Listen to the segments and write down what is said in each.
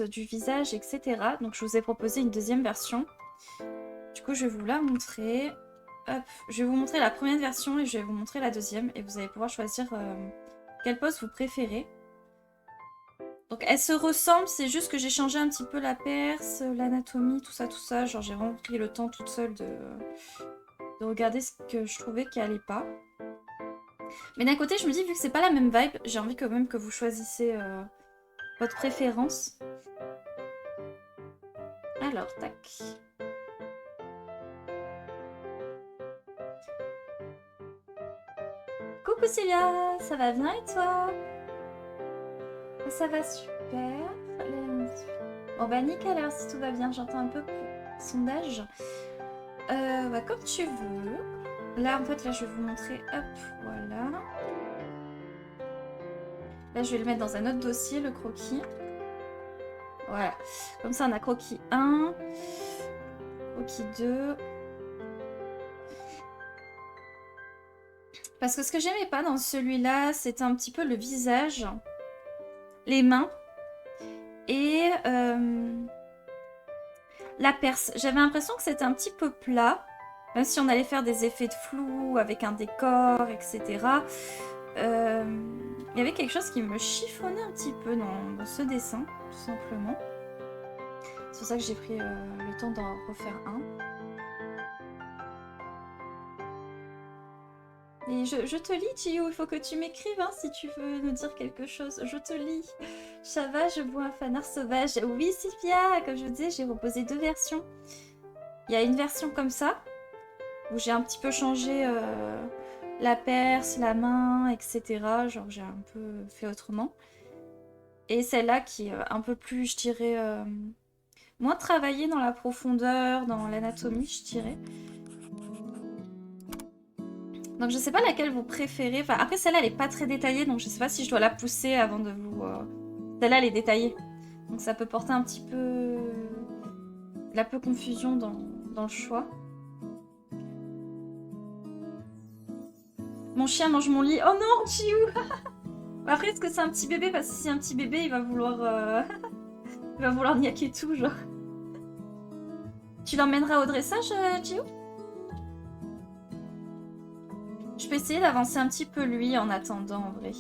du visage, etc. Donc je vous ai proposé une deuxième version. Du coup, je vais vous la montrer. Hop, je vais vous montrer la première version et je vais vous montrer la deuxième. Et vous allez pouvoir choisir quelle pose vous préférez. Donc elles se ressemblent, c'est juste que j'ai changé un petit peu la perce, l'anatomie, tout ça, tout ça. Genre j'ai vraiment pris le temps toute seule de regarder ce que je trouvais qui allait pas. Mais d'un côté, je me dis, vu que c'est pas la même vibe, j'ai envie quand même que vous choisissez votre préférence. Alors, tac. Coucou Célia, ça va bien et toi? Ça va super. Bon bah nickel alors si tout va bien, j'entends un peu le sondage. Bah, comme tu veux. Là en fait là je vais vous montrer, hop, voilà. Là je vais le mettre dans un autre dossier, le croquis. Voilà, comme ça on a croquis 1, croquis 2. Parce que ce que j'aimais pas dans celui-là, c'était un petit peu le visage, les mains et la perce. J'avais l'impression que c'était un petit peu plat, même si on allait faire des effets de flou avec un décor, etc. Il y avait quelque chose qui me chiffonnait un petit peu dans ce dessin, tout simplement. C'est pour ça que j'ai pris le temps d'en refaire un. Et je te lis, Chio, il faut que tu m'écrives hein, si tu veux nous dire quelque chose. Je te lis. Chava, je bois un fanard sauvage. Oui, Sylvia, comme je vous disais, j'ai proposé 2 versions. Il y a une version comme ça, où j'ai un petit peu changé la perce, la main, etc. Genre j'ai un peu fait autrement. Et celle-là qui est un peu plus, je dirais, moins travaillée dans la profondeur, dans l'anatomie, je dirais. Donc je sais pas laquelle vous préférez. Enfin, après celle-là elle est pas très détaillée, donc je sais pas si je dois la pousser avant de vous... Celle-là elle est détaillée. Donc ça peut porter un petit peu... la peu confusion dans le choix. Mon chien mange mon lit. Oh non, Chiou. Après est-ce que c'est un petit bébé? Parce que si c'est un petit bébé il va vouloir... il va vouloir niaquer tout, genre. Tu l'emmèneras au dressage, Chiou? Je peux essayer d'avancer un petit peu lui en attendant en vrai.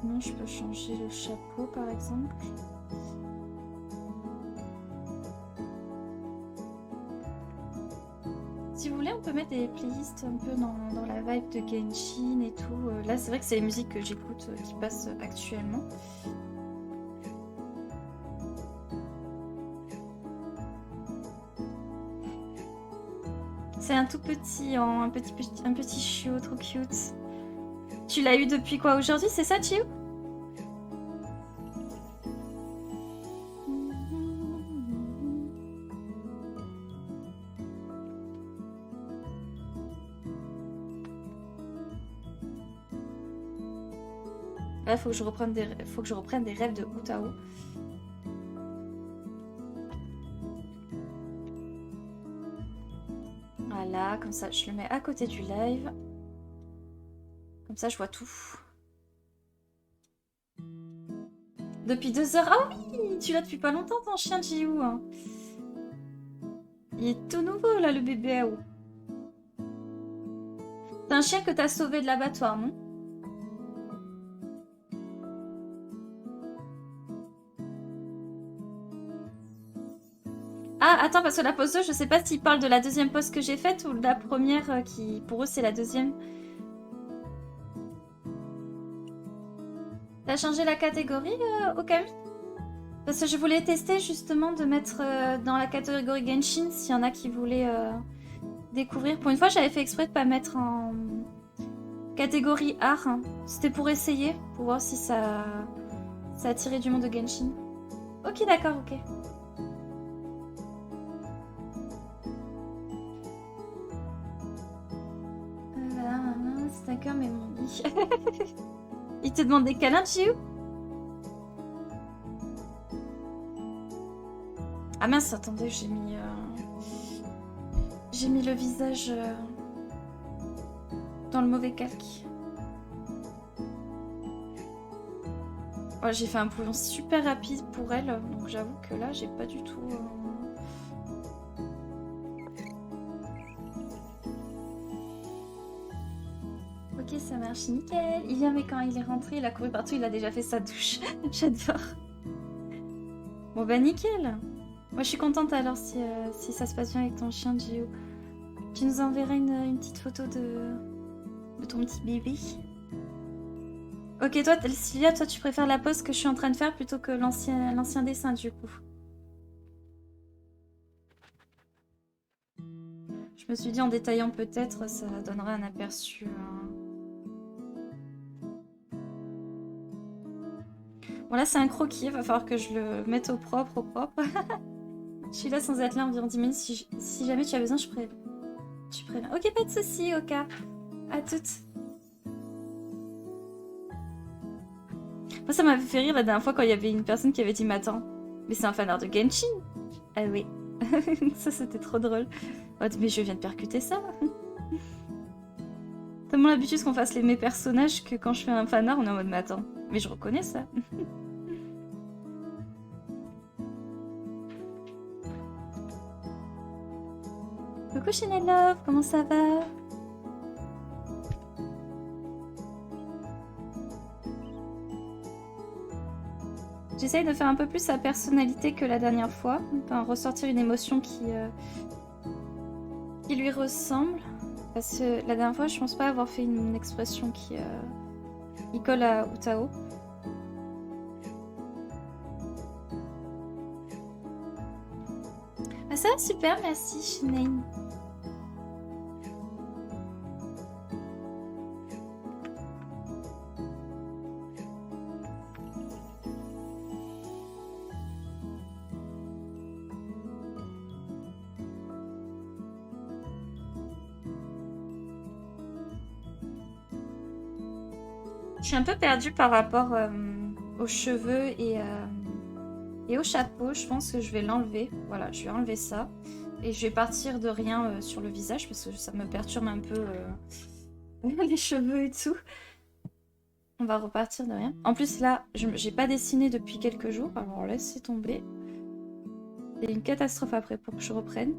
Non, je peux changer le chapeau par exemple. Si vous voulez, on peut mettre des playlists un peu dans la vibe de Genshin et tout. Là, c'est vrai que c'est les musiques que j'écoute qui passent actuellement. C'est un tout petit, un petit chiot, trop cute. Tu l'as eu depuis quoi aujourd'hui, c'est ça, Chiou? Là, faut que je reprenne des rêves de Utao. Voilà, comme ça, je le mets à côté du live. Comme ça, je vois tout. Depuis 2 heures. Ah oui, tu l'as depuis pas longtemps, ton chien, Jiou. Hein. Il est tout nouveau, là, le bébé. C'est un chien que t'as sauvé de l'abattoir, non? Ah, attends, parce que la pose 2, je sais pas s'il parle de la deuxième pose que j'ai faite ou de la première qui, pour eux, c'est la deuxième. T'as changé la catégorie, Okami? Parce que je voulais tester justement de mettre dans la catégorie Genshin s'il y en a qui voulaient découvrir. Pour une fois, j'avais fait exprès de pas mettre en catégorie art. Hein. C'était pour essayer, pour voir si ça attirait du monde de Genshin. Ok, d'accord, ok. C'est d'accord, mais mon lit. Il te demande des câlins, Chiou? Ah mince, attendez, j'ai mis le visage dans le mauvais calque. Ouais, j'ai fait un brouillon super rapide pour elle, donc j'avoue que là, j'ai pas du tout... Ok, ça marche, nickel. Il vient, mais quand il est rentré, il a couru partout, il a déjà fait sa douche. J'adore. Bon bah nickel. Moi je suis contente alors si ça se passe bien avec ton chien, Gio. Tu nous enverras une petite photo de ton petit bébé. Ok, toi, Sylvia, toi tu préfères la pose que je suis en train de faire plutôt que l'ancien dessin du coup. Je me suis dit en détaillant peut-être, ça donnerait un aperçu. Bon là c'est un croquis, il va falloir que je le mette au propre. Je suis là sans être là environ 10 minutes, si jamais tu as besoin, tu préviens. Ok, pas de soucis, Oka. À toutes. Moi ça m'avait fait rire la dernière fois quand il y avait une personne qui avait dit « Mais attends, mais c'est un fanart de Genshin !» Ah oui, ça c'était trop drôle. Oh, mais je viens de percuter ça. Tellement l'habitude qu'on fasse mes personnages que quand je fais un fanart, on est en mode « Mais attends, mais je reconnais ça !» Coucou Chanel Love, comment ça va? J'essaye de faire un peu plus sa personnalité que la dernière fois, enfin ressortir une émotion qui lui ressemble. Parce que la dernière fois, je pense pas avoir fait une expression qui colle à Utao. Ah ça va super, merci Shinaine. Je suis un peu perdue par rapport aux cheveux et au chapeau. Je pense que je vais l'enlever. Voilà, je vais enlever ça. Et je vais partir de rien sur le visage parce que ça me perturbe un peu les cheveux et tout. On va repartir de rien. En plus là, j'ai pas dessiné depuis quelques jours. Alors laissez tomber. C'est une catastrophe après pour que je reprenne.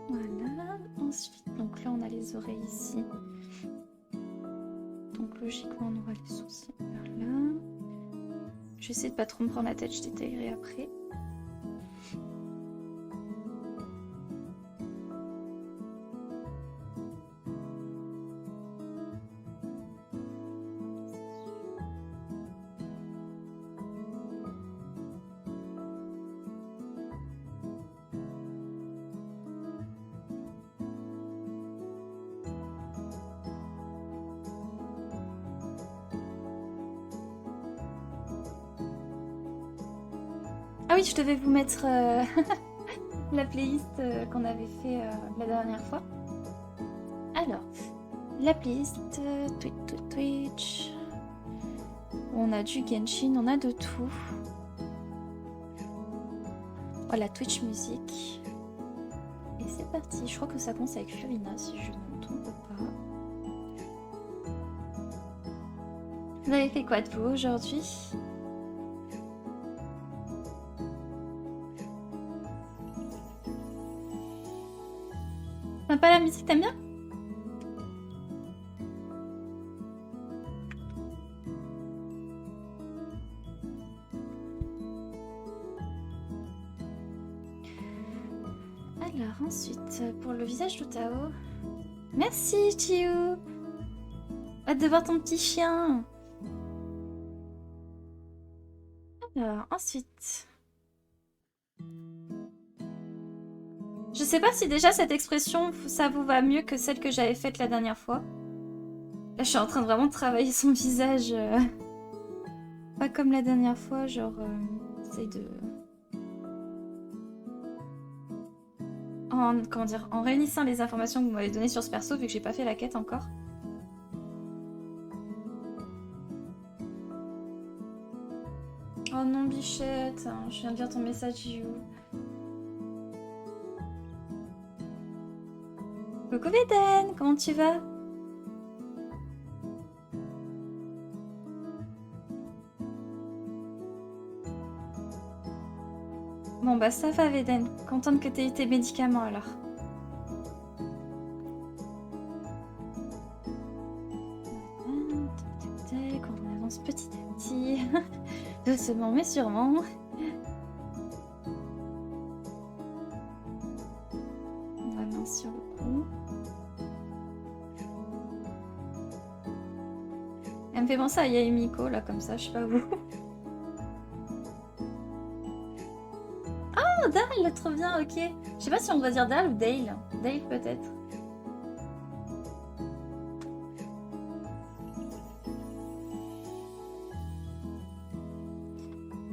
Voilà. Ensuite, donc là on a les oreilles ici. Donc logiquement on aura les sourcils vers là. Je vais essayer de pas trop me prendre la tête, je détaillerai après. Ah oui, je devais vous mettre la playlist qu'on avait fait la dernière fois. Alors, la playlist Twitch. On a du Genshin, on a de tout. Voilà, Twitch musique. Et c'est parti. Je crois que ça commence avec Furina, si je ne me trompe pas. Vous avez fait quoi de vous aujourd'hui ? T'aimes pas la musique, t'aimes bien ? Alors ensuite, pour le visage d'Utao. Merci Chiu. Hâte de voir ton petit chien. Alors ensuite... Je sais pas si déjà cette expression, ça vous va mieux que celle que j'avais faite la dernière fois. Là, je suis en train de vraiment travailler son visage. Pas comme la dernière fois, genre... J'essaye de... Comment dire, en réunissant les informations que vous m'avez données sur ce perso, vu que j'ai pas fait la quête encore. Oh non, Bichette. chat. Hein. Je viens de lire ton message, You. Coucou Véden, comment tu vas? Bon bah ça va Véden, contente que t'aies eu tes médicaments alors. On avance petit à petit, doucement mais sûrement. On va main sur le cou. Elle me fait penser à Yaemiko là comme ça, je sais pas vous. Oh Dal, trop bien, ok. Je sais pas si on doit dire Dal ou Dale. Dale peut-être.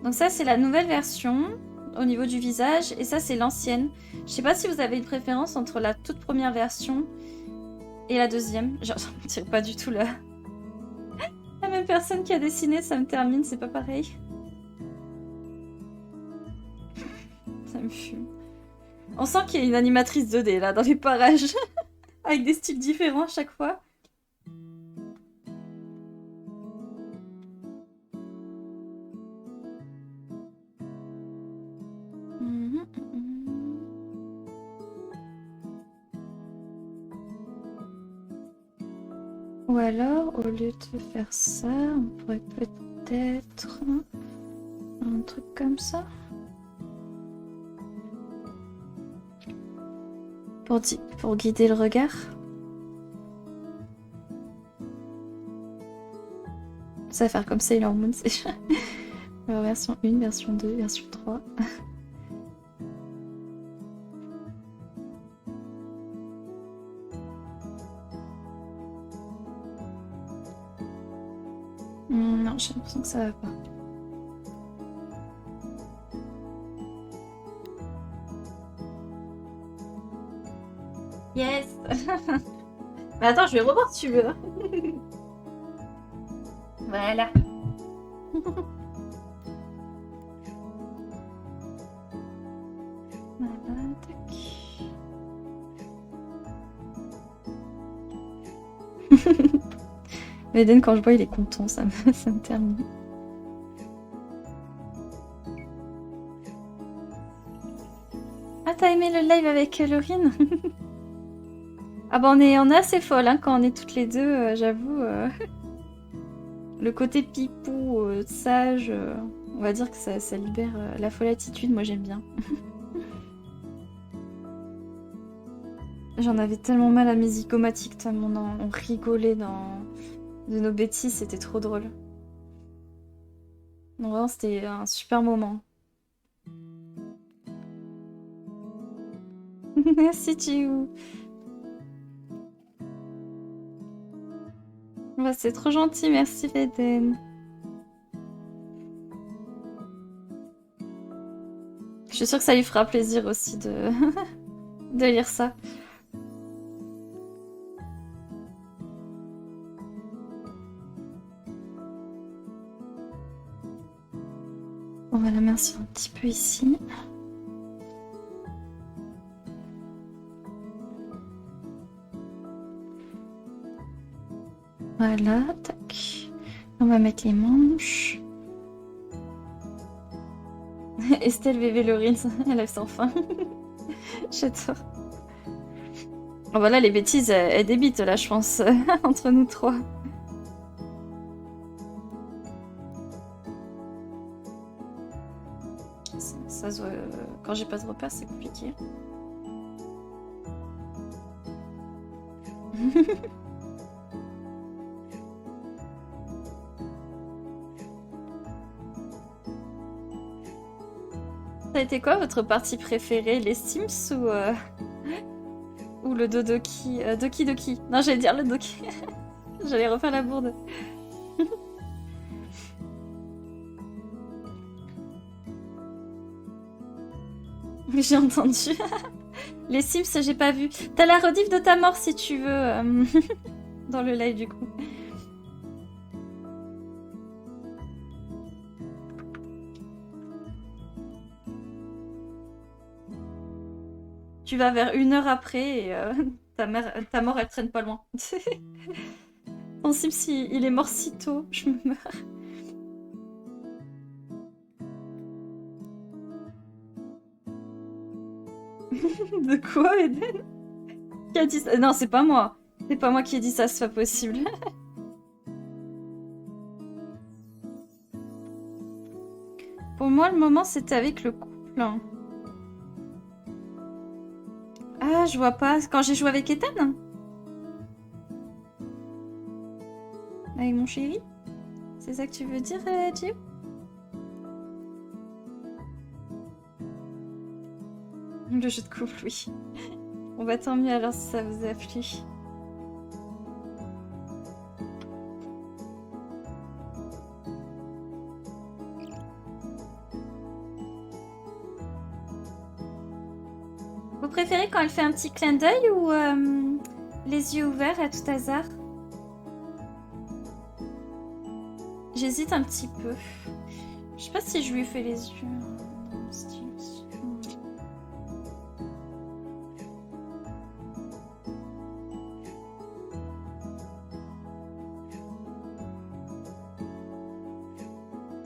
Donc ça c'est la nouvelle version au niveau du visage et ça c'est l'ancienne. Je sais pas si vous avez une préférence entre la toute première version et la deuxième. Genre, je ne tire pas du tout là. La même personne qui a dessiné, ça me termine, c'est pas pareil. Ça me fume. On sent qu'il y a une animatrice 2D là dans les parages. Avec des styles différents à chaque fois. Ou alors, au lieu de faire ça, on pourrait peut-être un truc comme ça. Pour guider le regard. Ça va faire comme Sailor Moon, c'est alors, version 1, version 2, version 3. Non, j'ai l'impression que ça va pas. Yes. Mais attends, je vais revoir si tu veux. Voilà. Voilà, tac. Eden, quand je vois, il est content, ça me termine. Ah, t'as aimé le live avec Laurine? Ah bah on est assez folle hein, quand on est toutes les deux, j'avoue. Le côté pipou, sage, on va dire que ça libère la folle attitude, moi j'aime bien. J'en avais tellement mal à mes zygomatiques, tellement on rigolait de nos bêtises, c'était trop drôle. Donc vraiment c'était un super moment. Merci Chiou. Bah, c'est trop gentil, merci Eden. Je suis sûre que ça lui fera plaisir aussi de, de lire ça. On va la mettre un petit peu ici. Voilà, tac. On va mettre les manches. Estelle bébé Laurine, elle a sans fin. J'adore. Oh bah là, les bêtises, elles débitent là, je pense, entre nous trois. Ça, quand j'ai pas de repères, c'est compliqué. Ça a été quoi votre partie préférée? Les Sims ou le Dodoki Doki Doki. Non, j'allais dire le Doki. J'allais refaire la bourde. J'ai entendu. Les Sims, j'ai pas vu. T'as la rediff de ta mort si tu veux. Dans le live du coup. Tu vas vers 1 heure après et ta mort, elle traîne pas loin. Ton Sims, il est mort si tôt, je me meurs. De quoi, Eden? Qui a dit ça? Non, c'est pas moi. C'est pas moi qui ai dit ça, c'est pas possible. Pour moi, le moment, c'était avec le couple. Ah, je vois pas. Quand j'ai joué avec Ethan? Avec mon chéri? C'est ça que tu veux dire, Jim? Le jeu de couple, oui. On va tant mieux alors si ça vous a plu. Vous préférez quand elle fait un petit clin d'œil ou les yeux ouverts à tout hasard? J'hésite un petit peu. Je sais pas si je lui fais les yeux dans le style.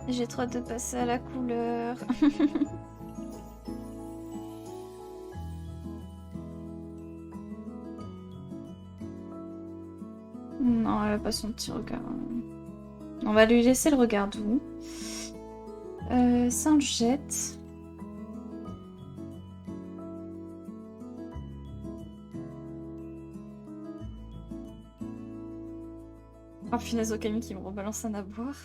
J'ai trop hâte de passer à la couleur. Non, elle a pas son petit regard. On va lui laisser le regard doux. Ça, on le jette. Oh punaise, au Camille qui me rebalance un à boire.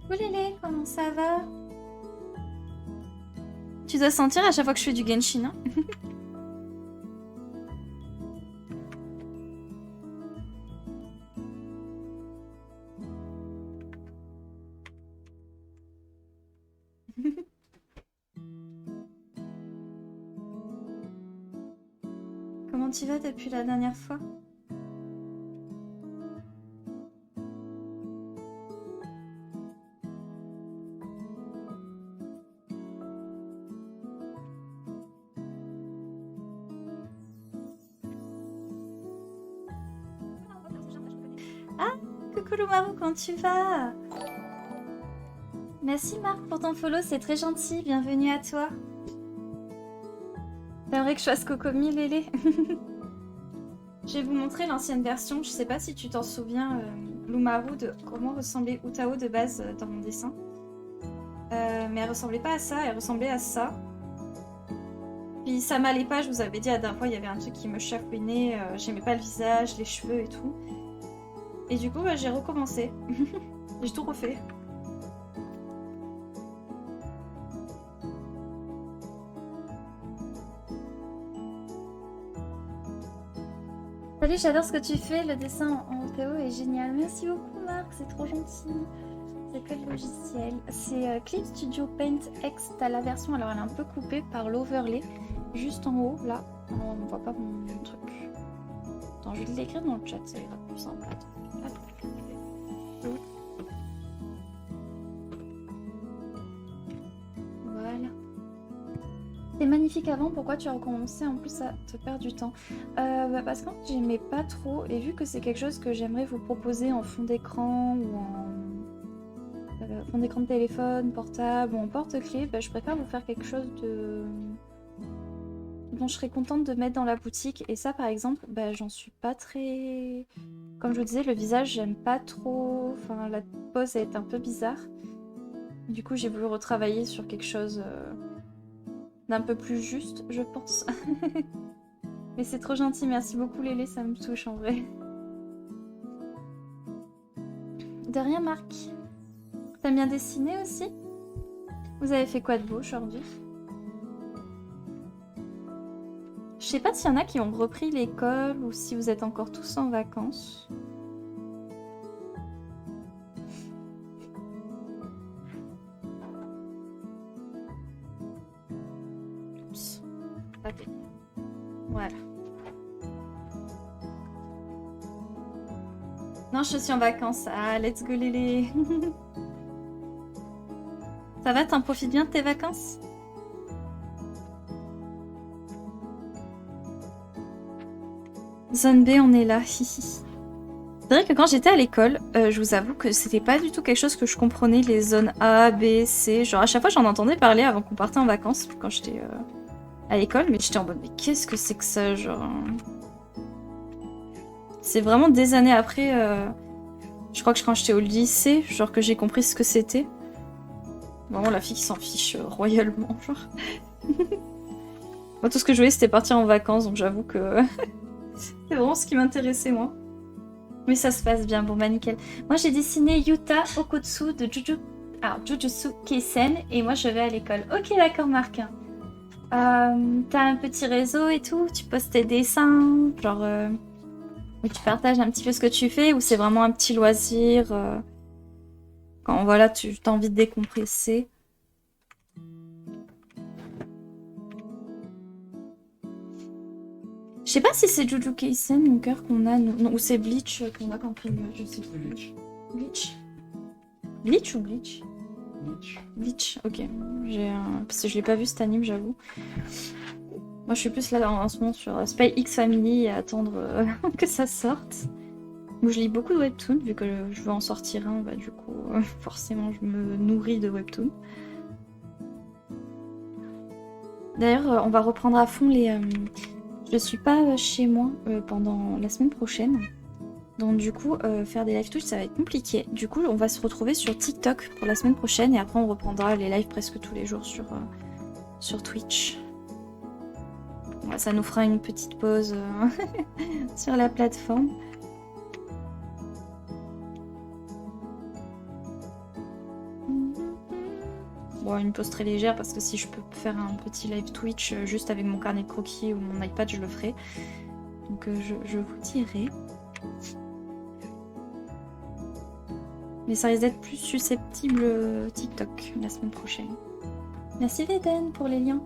Coucou Lélé, comment ça va? Tu dois sentir à chaque fois que je fais du Genshin, hein? Comment tu vas depuis la dernière fois? Ah, coucou Lumaru, comment tu vas? Merci Marc pour ton follow, c'est très gentil, bienvenue à toi. T'aimerais que je fasse Kokomi, Lélé? Je vais vous montrer l'ancienne version, je sais pas si tu t'en souviens, Lumaru, de comment ressemblait Utao de base dans mon dessin. Mais elle ressemblait pas à ça, elle ressemblait à ça. Puis ça m'allait pas, je vous avais dit la dernière fois, il y avait un truc qui me chafouinait, j'aimais pas le visage, les cheveux et tout. Et du coup, bah, j'ai recommencé. J'ai tout refait. Salut, j'adore ce que tu fais, le dessin en Utao est génial. Merci beaucoup Marc, c'est trop gentil. C'est quel logiciel? C'est Clip Studio Paint X. T'as la version, alors elle est un peu coupée par l'overlay. Juste en haut, là. On ne voit pas mon truc. Attends, je vais l'écrire dans le chat, ça ira plus simple. Attends. Hop. Voilà. C'est magnifique avant, pourquoi tu as recommencé en plus à te perdre du temps? Parce qu'en fait j'aimais pas trop, et vu que c'est quelque chose que j'aimerais vous proposer en fond d'écran ou en fond d'écran de téléphone, portable ou en porte-clés, bah, je préfère vous faire quelque chose dont je serais contente de mettre dans la boutique. Et ça par exemple, bah, j'en suis pas très... Comme je vous disais, le visage j'aime pas trop, enfin la pose est un peu bizarre. Du coup j'ai voulu retravailler sur quelque chose d'un peu plus juste, je pense. Mais c'est trop gentil, merci beaucoup Lélé, ça me touche en vrai. De rien Marc. T'aimes bien dessiner aussi? Vous avez fait quoi de beau aujourd'hui? Je sais pas s'il y en a qui ont repris l'école ou si vous êtes encore tous en vacances. Oups. Attends. Voilà. Non, je suis en vacances. Ah, let's go Lélé. Ça va, t'en profites bien de tes vacances? Zone B, on est là. C'est vrai que quand j'étais à l'école, je vous avoue que c'était pas du tout quelque chose que je comprenais, les zones A, B, C. Genre à chaque fois j'en entendais parler avant qu'on partait en vacances quand j'étais à l'école, mais j'étais en mode mais qu'est-ce que c'est que ça, genre... C'est vraiment des années après, je crois que quand j'étais au lycée, genre que j'ai compris ce que c'était. Vraiment la fille qui s'en fiche royalement, genre. Moi tout ce que je voulais c'était partir en vacances, donc j'avoue que c'est vraiment ce qui m'intéressait moi. Mais ça se passe bien, bon bah nickel. Moi j'ai dessiné Yuta Okotsu de Jujutsu Kaisen et moi je vais à l'école. Ok d'accord Marc. T'as un petit réseau et tout, tu postes tes dessins, genre où tu partages un petit peu ce que tu fais ou c'est vraiment un petit loisir quand voilà tu as envie de décompresser. Je sais pas si c'est Jujutsu Kaisen, mon cœur qu'on a, non, ou c'est Bleach qu'on a quand je sais plus. Bleach. Bleach. Bleach ou Bleach? Bleach. Bleach, ok. Parce que je l'ai pas vu cet anime, j'avoue. Moi, je suis plus là en ce moment sur Spy X Family et à attendre que ça sorte. Donc, je lis beaucoup de webtoons, vu que je veux en sortir un, bah, du coup, forcément, je me nourris de webtoons. D'ailleurs, on va reprendre à fond les... Je suis pas chez moi pendant la semaine prochaine. Donc du coup, faire des live Twitch, ça va être compliqué. Du coup, on va se retrouver sur TikTok pour la semaine prochaine. Et après, on reprendra les lives presque tous les jours sur Twitch. Ouais, ça nous fera une petite pause sur la plateforme. Bon, une pause très légère parce que si je peux faire un petit live Twitch juste avec mon carnet de croquis ou mon iPad, je le ferai. Donc je vous dirai. Mais ça risque d'être plus susceptible TikTok la semaine prochaine. Merci Veden pour les liens.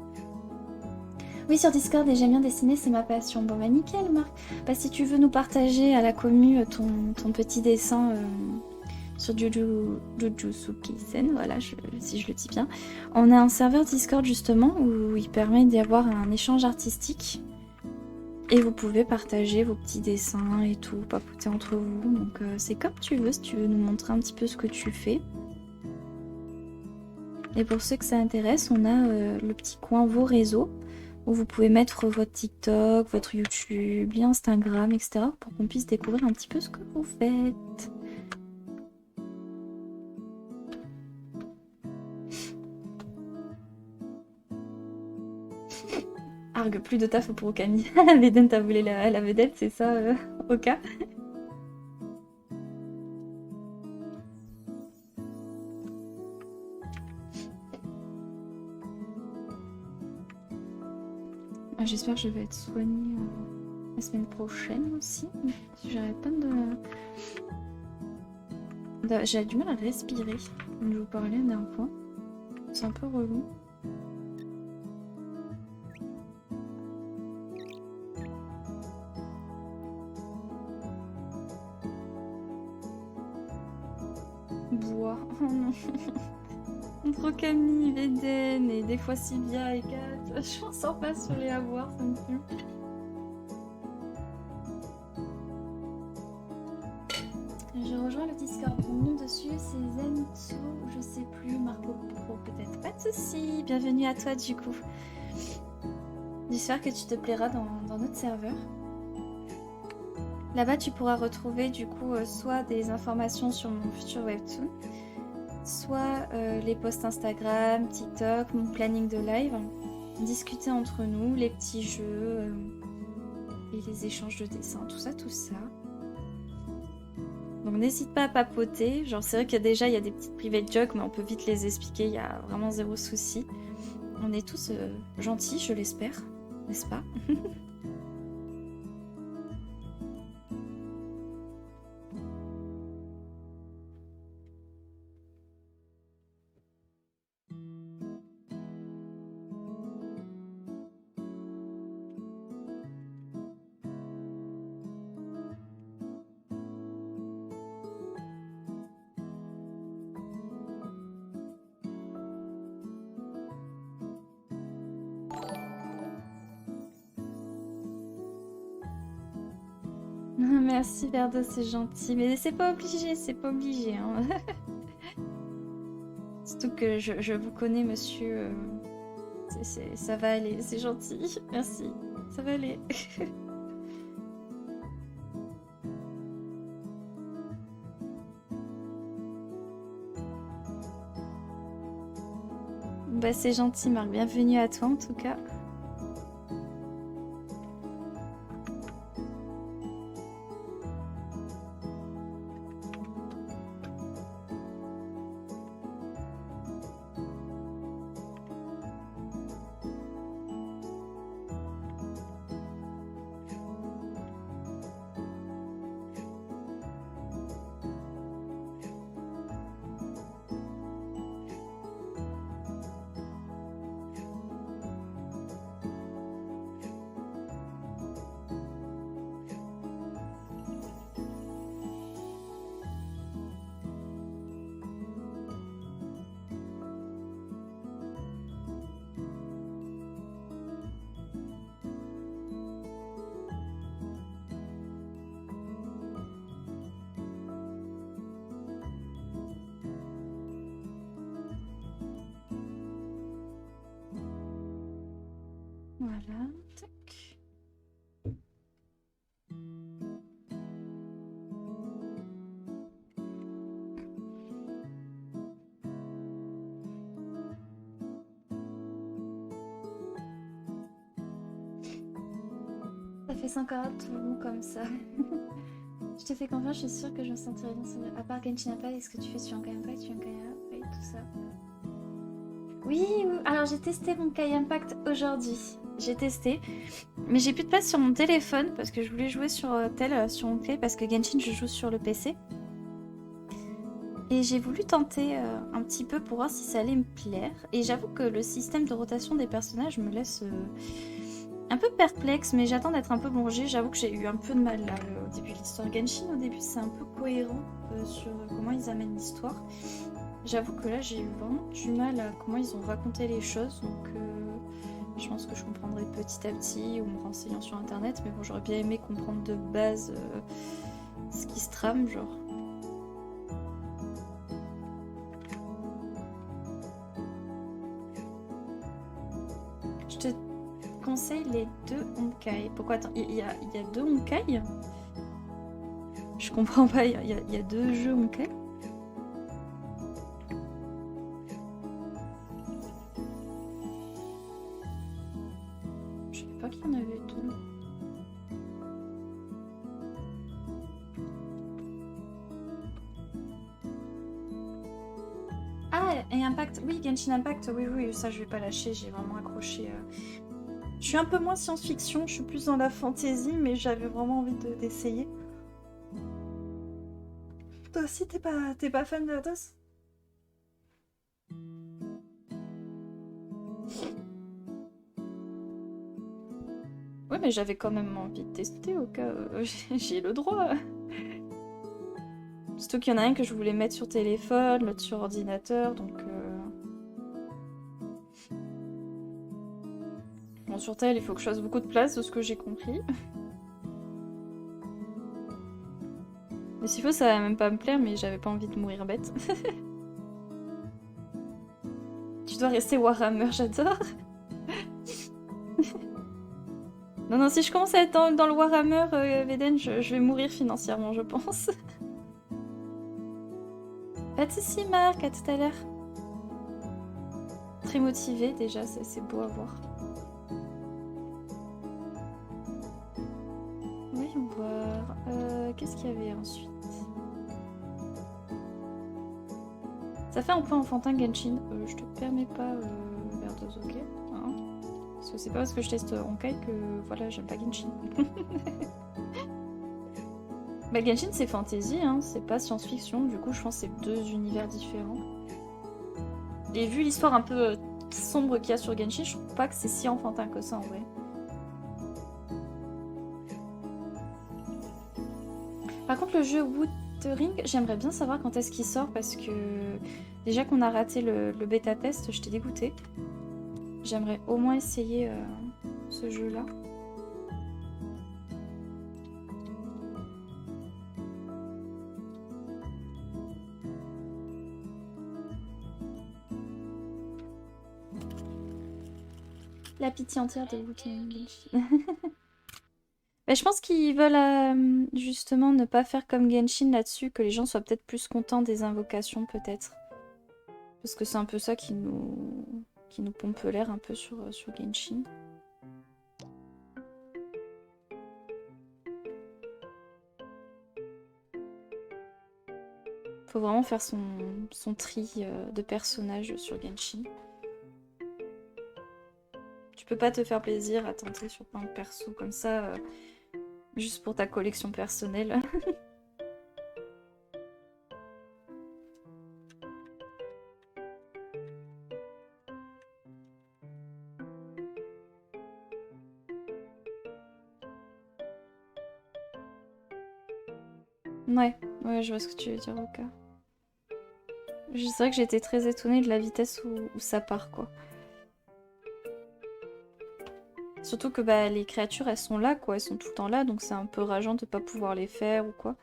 Oui, sur Discord, et j'aime bien dessiner, c'est ma passion. Bon bah nickel Marc. Bah si tu veux nous partager à la commu ton petit dessin sur Jujutsu Kaisen, voilà, si je le dis bien. On a un serveur Discord justement où il permet d'y avoir un échange artistique. Et vous pouvez partager vos petits dessins et tout, papoter entre vous. Donc c'est comme tu veux, si tu veux nous montrer un petit peu ce que tu fais. Et pour ceux que ça intéresse, on a le petit coin vos réseaux, où vous pouvez mettre votre TikTok, votre YouTube, lien Instagram, etc. pour qu'on puisse découvrir un petit peu ce que vous faites. Argue, plus de taf pour Okami. Veden, t'as volé la vedette, c'est ça, Oka? J'espère que je vais être soignée la semaine prochaine aussi. J'arrête pas de... J'ai du mal à respirer. Je vous parlais d'un point. C'est un peu relou. Bois. Oh non. Entre Camille, Véden et des fois Sylvia et Kat, je m'en sors pas sur les avoirs, ça me fume. Je rejoins le Discord. Mon nom dessus, c'est Zenitsu, je sais plus, Marco Pro peut-être. Pas de soucis, bienvenue à toi du coup. J'espère que tu te plairas dans notre serveur. Là-bas, tu pourras retrouver du coup soit des informations sur mon futur webtoon, soit les posts Instagram, TikTok, mon planning de live, discuter entre nous, les petits jeux et les échanges de dessins, tout ça, tout ça. Donc n'hésite pas à papoter, genre c'est vrai que déjà il y a des petites private jokes mais on peut vite les expliquer, il y a vraiment zéro souci. On est tous gentils, je l'espère, n'est-ce pas? Merci Verdo, c'est gentil, mais c'est pas obligé, hein. Surtout que je vous connais monsieur, ça va aller, c'est gentil, merci, ça va aller. Bah c'est gentil Marc, bienvenue à toi en tout cas. Voilà, tac. Ça fait 5 carat tout long comme ça. Je te fais confiance, je suis sûre que je me sentirai bien sur... À part Genshin Impact, est-ce que tu fais sur un Kai Impact, tu as un Kai Impact, tout ça? Oui, alors j'ai testé mon Kai Impact aujourd'hui. J'ai testé, mais j'ai plus de place sur mon téléphone parce que je voulais jouer sur sur mon clé parce que Genshin je joue sur le PC. Et j'ai voulu tenter un petit peu pour voir si ça allait me plaire. Et j'avoue que le système de rotation des personnages me laisse un peu perplexe, mais j'attends d'être un peu plongée. J'avoue que j'ai eu un peu de mal là au début de l'histoire. Genshin au début c'est un peu cohérent sur comment ils amènent l'histoire. J'avoue que là j'ai eu vraiment du mal à comment ils ont raconté les choses, donc je pense que je comprendrai petit à petit ou me renseignant sur internet, mais bon j'aurais bien aimé comprendre de base ce qui se trame genre. Je te conseille les 2 Honkai. Pourquoi attends, il y a 2 Honkai? Je comprends pas, il y a 2 jeux Honkai? Je savais pas qu'il y en avait 2. Ah, et Impact, oui, Genshin Impact, oui, ça je vais pas lâcher, j'ai vraiment accroché. Je suis un peu moins science-fiction, je suis plus dans la fantasy, mais j'avais vraiment envie d'essayer. Toi aussi, t'es pas fan de Athos? Ouais, mais j'avais quand même envie de tester au cas où j'ai le droit. Surtout qu'il y en a un que je voulais mettre sur téléphone, l'autre sur ordinateur, donc... Bon, sur tel, il faut que je fasse beaucoup de place, de ce que j'ai compris. Mais s'il faut, ça va même pas me plaire, mais j'avais pas envie de mourir bête. Tu dois rester Warhammer, j'adore. Non, non, si je commence à être dans le Warhammer, Veden, je vais mourir financièrement, je pense. Pas de soucis, Marc, à tout à l'heure. Très motivé déjà, c'est beau à voir. Voyons voir. Qu'est-ce qu'il y avait ensuite? Ça fait un peu enfantin Genshin. Je te permets pas Verdos, ok hein. Parce que c'est pas parce que je teste Honkai que voilà, j'aime pas Genshin. Bah Genshin c'est fantasy, hein, c'est pas science-fiction, du coup je pense que c'est deux univers différents. Et vu l'histoire un peu sombre qu'il y a sur Genshin, je trouve pas que c'est si enfantin que ça en vrai. Par contre le jeu Wuthering, j'aimerais bien savoir quand est-ce qu'il sort parce que déjà qu'on a raté le bêta test, j'étais dégoûtée. J'aimerais au moins essayer ce jeu-là. La pitié entière de Wuthering. Bah, je pense qu'ils veulent justement ne pas faire comme Genshin là-dessus, que les gens soient peut-être plus contents des invocations peut-être. Parce que c'est un peu ça qui nous pompe l'air un peu sur Genshin. Faut vraiment faire son tri de personnages sur Genshin. Tu peux pas te faire plaisir à tenter sur plein de persos comme ça, juste pour ta collection personnelle. Ouais, je vois ce que tu veux dire, Oka. C'est vrai que j'étais très étonnée de la vitesse où ça part, quoi. Surtout que bah, les créatures, elles sont là, quoi. Elles sont tout le temps là, donc c'est un peu rageant de pas pouvoir les faire ou quoi.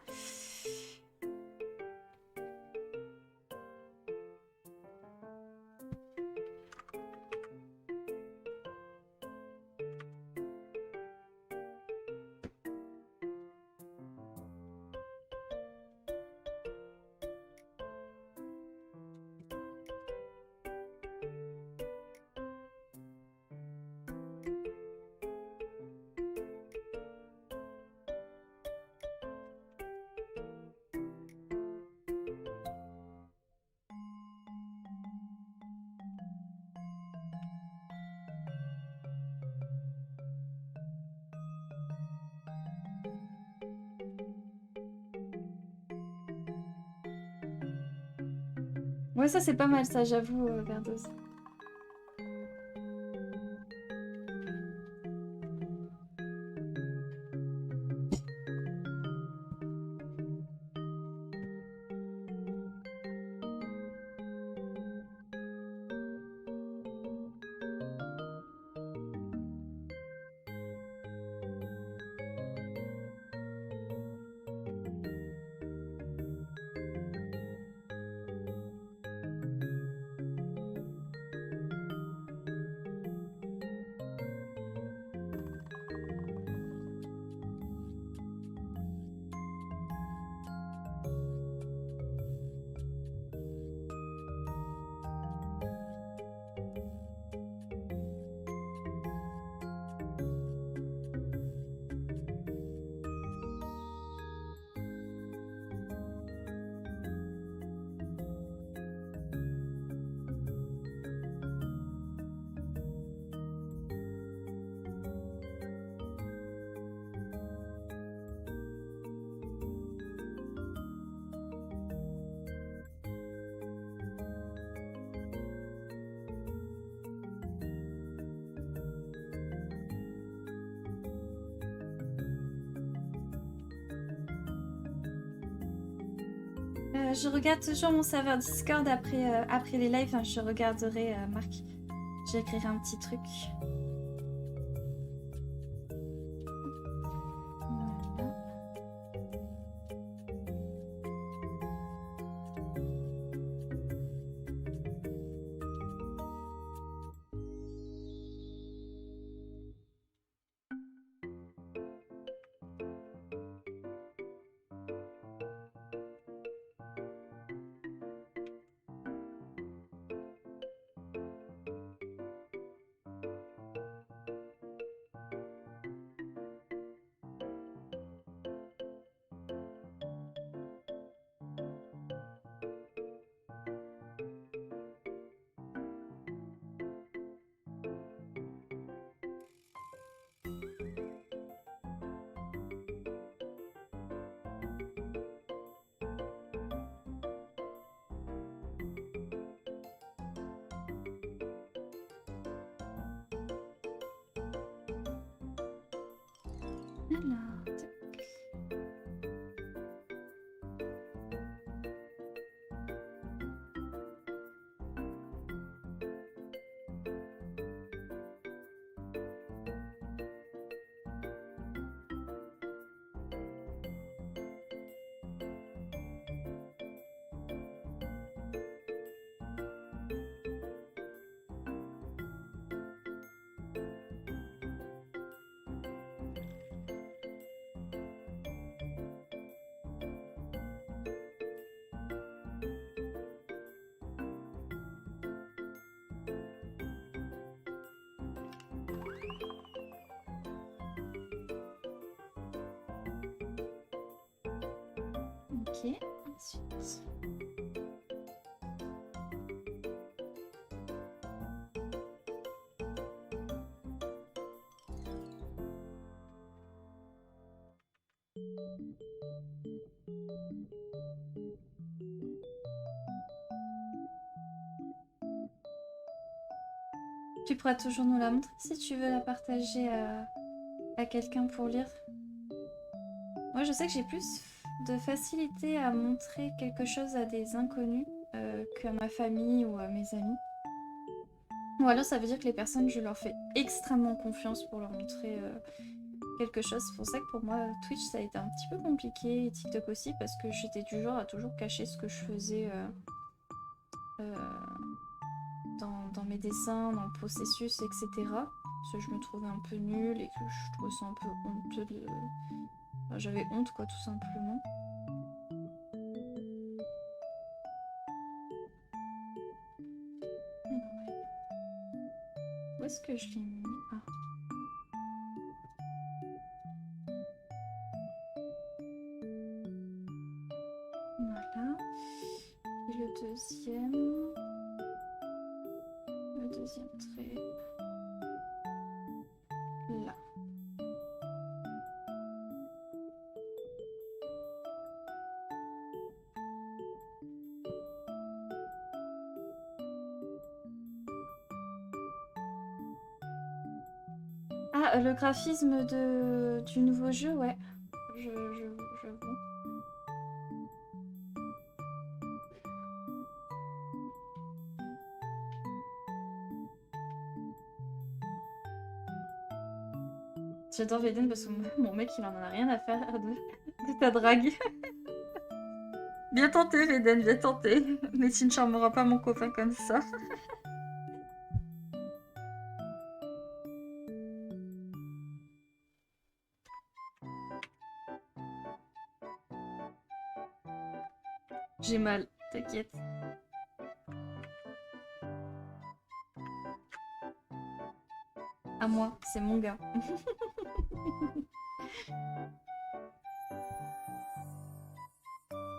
Ouais, ça c'est pas mal, ça, j'avoue, Verdos. Je regarde toujours mon serveur Discord après les lives. Hein, je regarderai, Marc. J'écrirai un petit truc. Voilà. Alors, tac. Ok, ensuite. Tu pourras toujours nous la montrer si tu veux la partager à quelqu'un pour lire. Moi, je sais que j'ai plus de facilité à montrer quelque chose à des inconnus qu'à ma famille ou à mes amis. Ou alors, ça veut dire que les personnes, je leur fais extrêmement confiance pour leur montrer quelque chose. C'est pour ça que pour moi, Twitch, ça a été un petit peu compliqué, et TikTok aussi, parce que j'étais du genre à toujours cacher ce que je faisais dans mes dessins, dans le processus, etc. Parce que je me trouvais un peu nulle et que je trouvais ça un peu honteux de... Enfin, j'avais honte, quoi, tout simplement. Où est-ce que je l'ai mis? Ah. Voilà. Et le deuxième trait, là. Ah, le graphisme du nouveau jeu, ouais. J'avoue. J'adore Veden parce que mon mec, il en a rien à faire de ta drague. Bien tenté, Veden, bien tenté. Mais tu ne charmeras pas mon copain comme ça. J'ai mal, t'inquiète. À moi, c'est mon gars.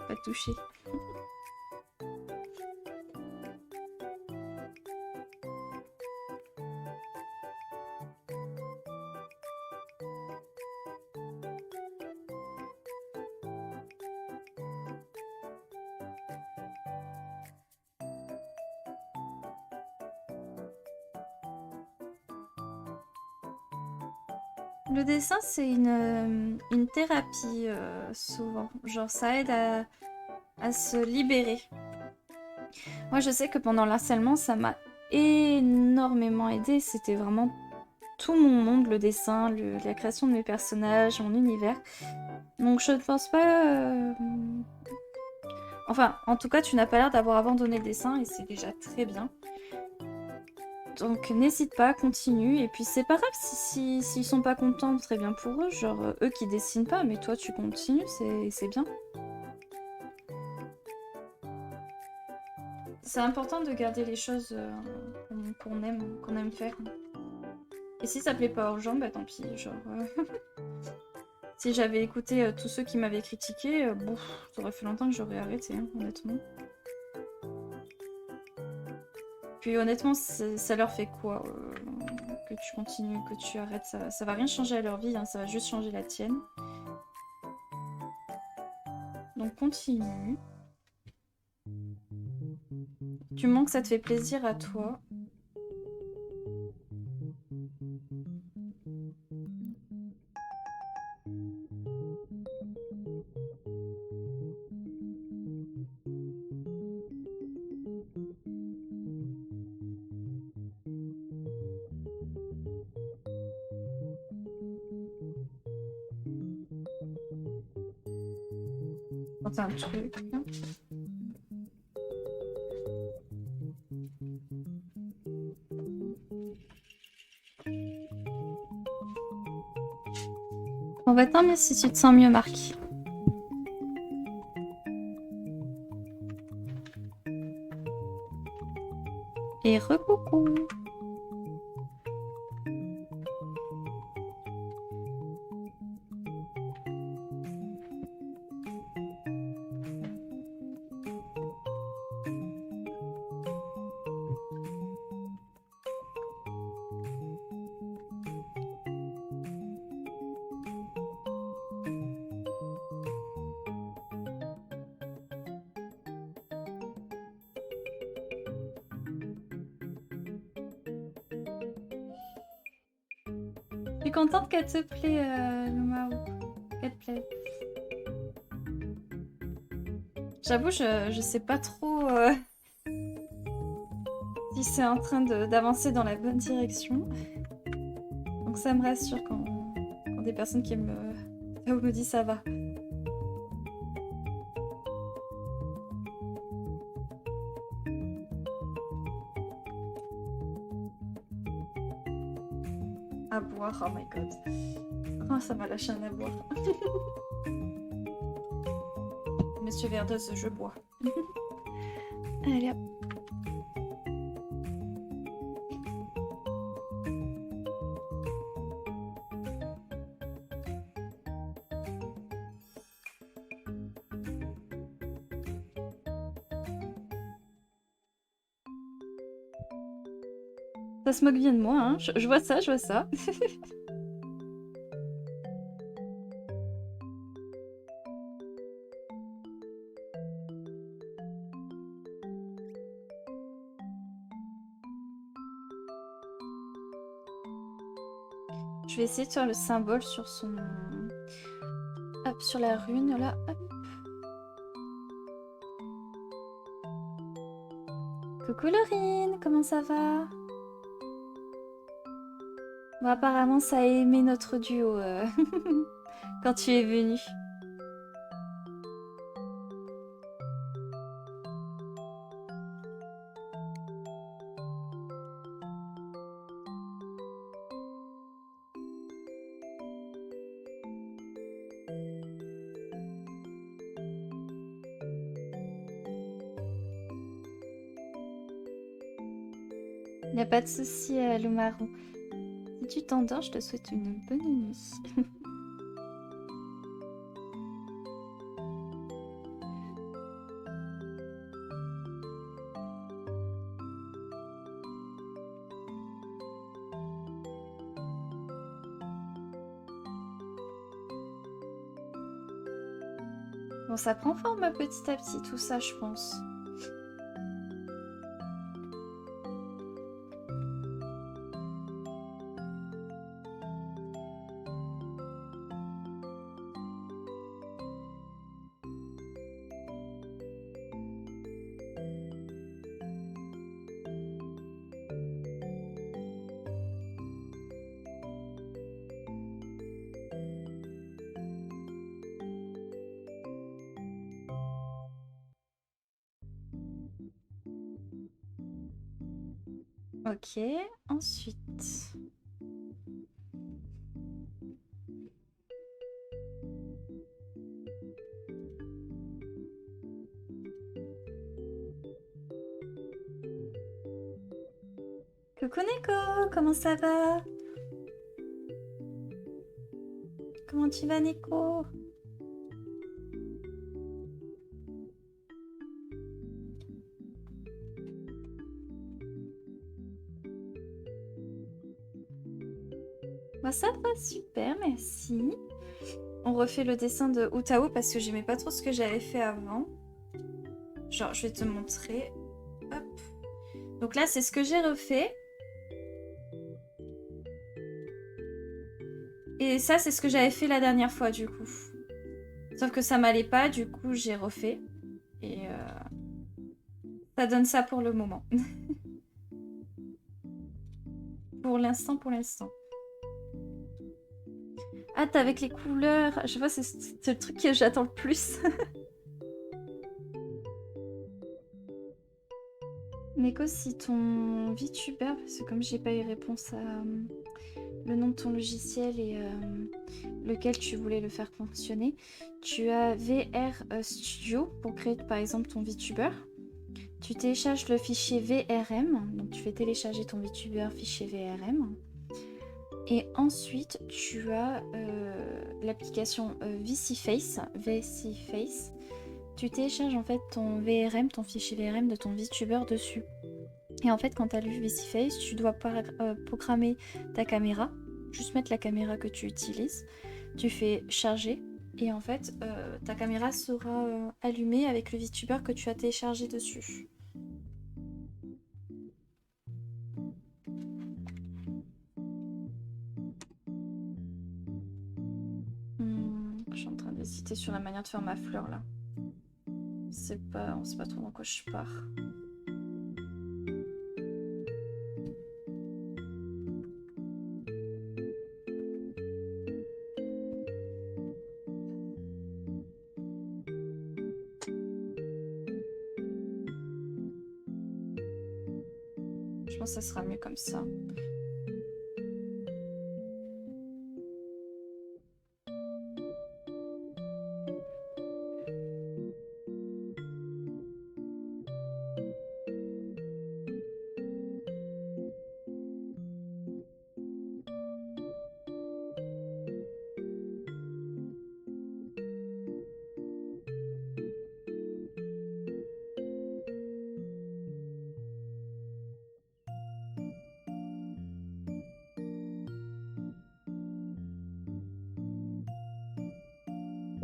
Pas touché. Le dessin, c'est une thérapie, souvent. Genre, ça aide à se libérer. Moi, je sais que pendant l'harcèlement, ça m'a énormément aidé. C'était vraiment tout mon monde, le dessin, la création de mes personnages, mon univers. Donc je ne pense pas... Enfin, en tout cas, tu n'as pas l'air d'avoir abandonné le dessin et c'est déjà très bien. Donc n'hésite pas, continue. Et puis c'est pas grave s'ils sont pas contents, très bien pour eux. Genre eux qui dessinent pas, mais toi tu continues, c'est bien. C'est important de garder les choses qu'on aime faire. Et si ça plaît pas aux gens, bah tant pis. Genre, si j'avais écouté tous ceux qui m'avaient critiqué, bon, ça aurait fait longtemps que j'aurais arrêté, hein, honnêtement. Puis honnêtement, ça leur fait quoi que tu continues, que tu arrêtes, ça va rien changer à leur vie, hein, ça va juste changer la tienne. Donc continue. Du moment que ça te fait plaisir à toi. Quand t'as un truc. Hein. On va tant mieux si tu te sens mieux, Marc. Et recoucou. Je suis contente qu'elle te plaît, Lumaou. Qu'elle te plaît. J'avoue, je sais pas trop si c'est en train d'avancer dans la bonne direction. Donc ça me rassure quand des personnes qui me disent ça va. À boire, oh my god. Oh, ça m'a lâché un à boire. Monsieur Verdeuse, je bois. Allez hop. Ça se moque bien de moi, hein. Je vois ça, je vois ça. Je vais essayer de faire le symbole sur son... Hop, sur la rune, là. Hop. Coucou Laurine, comment ça va? Bon, apparemment, ça a aimé notre duo quand tu es venu. Il n'y a pas de souci, Lumaru. Si tu t'endors, je te souhaite une bonne nuit. Bon, ça prend forme petit à petit, tout ça, je pense. Ok, ensuite. Coucou Neko, comment ça va? Comment tu vas Neko? Bah ça va super, merci. On refait le dessin de Utao parce que j'aimais pas trop ce que j'avais fait avant. Genre, je vais te montrer. Hop. Donc là, c'est ce que j'ai refait. Et ça, c'est ce que j'avais fait la dernière fois, du coup. Sauf que ça m'allait pas, du coup, j'ai refait. Et ça donne ça pour le moment. Pour l'instant, pour l'instant. Hâte avec les couleurs. Je vois, c'est le truc que j'attends le plus. Neko, si ton VTuber, parce que comme j'ai pas eu réponse à le nom de ton logiciel et lequel tu voulais le faire fonctionner, tu as VR Studio pour créer par exemple ton VTuber. Tu télécharges le fichier VRM, donc tu fais télécharger ton VTuber fichier VRM. Et ensuite, tu as l'application VCFace. Tu télécharges en fait ton VRM, ton fichier VRM de ton VTuber dessus. Et en fait, quand tu as le VCFace, tu dois programmer ta caméra. Juste mettre la caméra que tu utilises. Tu fais charger. Et en fait, ta caméra sera allumée avec le VTuber que tu as téléchargé dessus. Je suis en train d'hésiter sur la manière de faire ma fleur là. On sait pas trop dans quoi je pars. Je pense que ça sera mieux comme ça.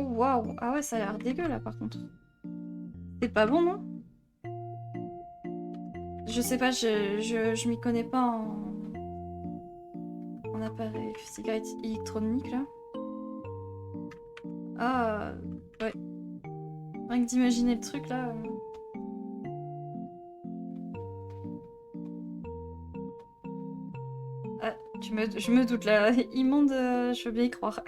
Waouh! Ah ouais, ça a l'air dégueu là par contre. C'est pas bon, non? Je sais pas, je m'y connais pas en appareil cigarette électronique là. Ah, ouais. Rien que d'imaginer le truc là. Ah, je me doute là. Immonde, je veux bien y croire.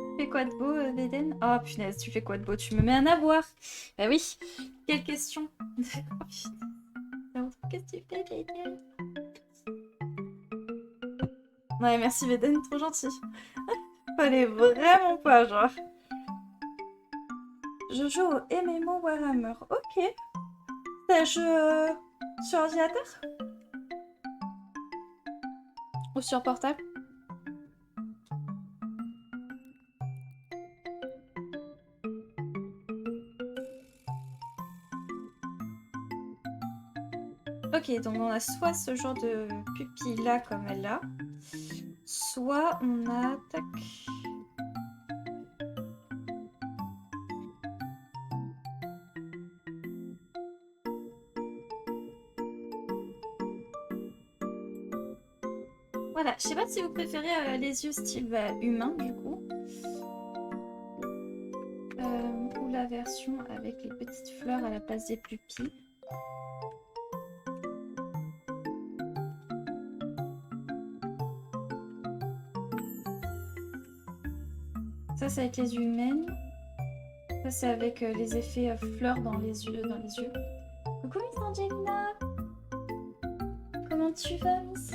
Tu fais quoi de beau, Veden? Oh punaise, tu fais quoi de beau? Tu me mets un avoir. Bah oui, quelle question. Oh, putain. Qu'est-ce que tu fais, Veden? Ouais, merci Veden, trop gentil. Fallait vraiment pas, genre. Je joue au MMO Warhammer. Ok. Ça joue sur ordinateur? Ou sur portable? Ok, donc on a soit ce genre de pupille là comme elle a, soit on a... Tac. Voilà, je sais pas si vous préférez les yeux style humain du coup. Ou la version avec les petites fleurs à la place des pupilles. Ça, c'est avec les humaines. Ça, c'est avec les effets fleurs dans les yeux. Coucou Miss Angelina. Comment tu vas, Miss?